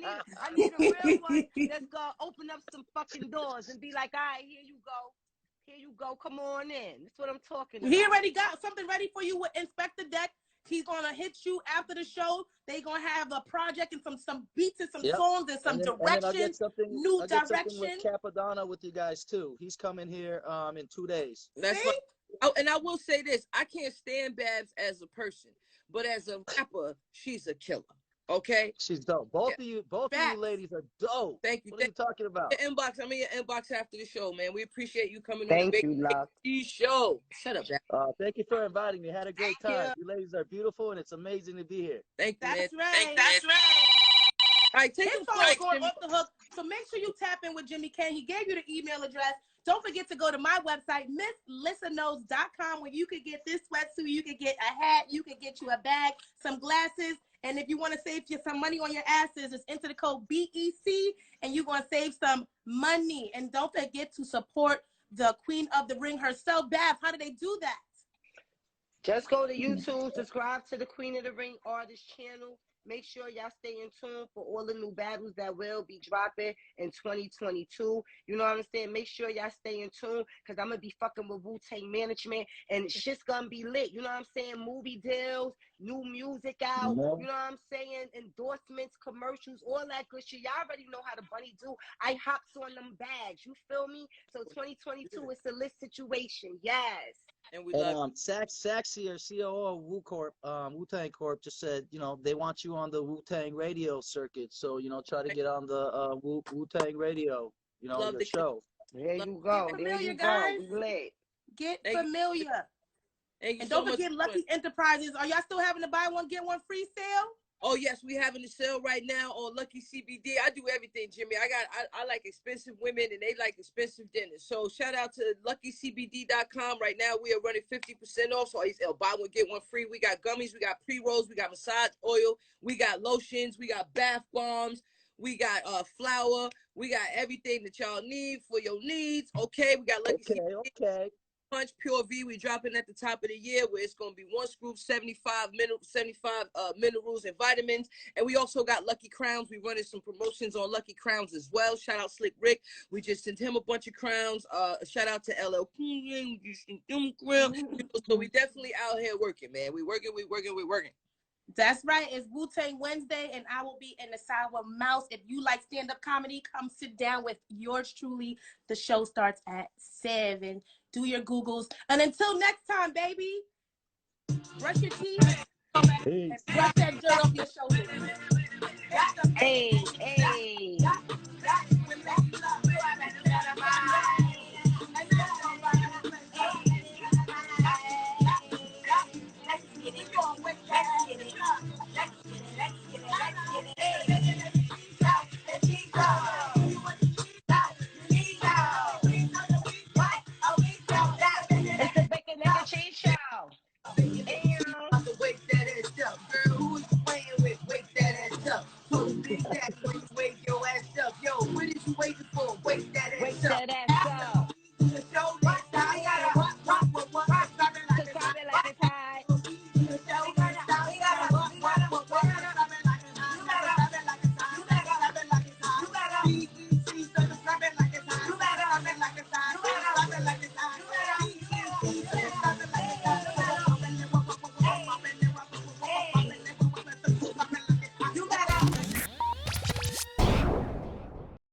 need a real one that's gonna open up some fucking doors and be like, all right, here you go, come on in. That's what I'm talking about. He already got something ready for you with Inspector Deck. He's gonna hit you after the show. They gonna have a project and some beats and some songs and some direction. And then I'll get something, new I'll direction. get something with Capadonna with you guys too. He's coming here in 2 days. That's right. Oh, and I will say this: I can't stand Babs as a person, but as a rapper, she's a killer. Okay, she's dope. Both of you ladies are dope. Thank you. What are you talking about? Your inbox. I'm in your inbox after the show, man. We appreciate you coming on the love. BEC Show. Shut up, Babs. Thank you for inviting me. Had a great time. You ladies are beautiful, and it's amazing to be here. Thank you, That's man. right. That's right. All right, take his phone's going off the hook. So make sure you tap in with Jimmy Kang. He gave you the email address. Don't forget to go to my website, MissLissaKnows.com, where you could get this sweatsuit, you could get a hat, you could get you a bag, some glasses. And if you want to save you some money on your asses, just enter the code BEC, and you're going to save some money. And don't forget to support the Queen of the Ring herself. Babs, how do they do that? Just go to YouTube, subscribe to the Queen of the Ring artist channel. Make sure y'all stay in tune for all the new battles that will be dropping in 2022. You know what I'm saying? Make sure y'all stay in tune, because I'm going to be fucking with Wu-Tang management, and shit's going to be lit. You know what I'm saying? Movie deals, new music out. You know what I'm saying? Endorsements, commercials, all that good shit. Y'all already know how the Bunny do. I hops on them bags. You feel me? So 2022, it's a lit situation. Yes. And we love Saxy, or COO Wu-Tang Corp, just said, they want you on the Wu-Tang radio circuit. So, try to get on the Wu-Tang radio, the show. There you go. There you go. Get familiar. And don't forget Lucky Enterprises. Are y'all still having the buy one, get one free sale? Oh yes, we having a sale right now on Lucky CBD. I do everything, Jimmy. I like expensive women, and they like expensive dinners. So shout out to LuckyCBD.com. Right now we are running 50% off. So buy one get one free. We got gummies, we got pre-rolls, we got massage oil, we got lotions, we got bath bombs, we got flour, we got everything that y'all need for your needs. Okay, we got Lucky CBD. Punch Pure V, we dropping at the top of the year, where it's going to be one scoop, 75 minerals and vitamins. And we also got Lucky Crowns. We running some promotions on Lucky Crowns as well. Shout out Slick Rick. We just sent him a bunch of crowns. Shout out to LL Cool. So we definitely out here working, man. We working. That's right. It's Wu-Tang Wednesday, and I will be in the Sour Mouse. If you like stand-up comedy, come sit down with yours truly. The show starts at 7. Do your Googles. And until next time, baby, brush your teeth and brush that dirt off your shoulders. Hey. Wake your ass up, yo. What did you wait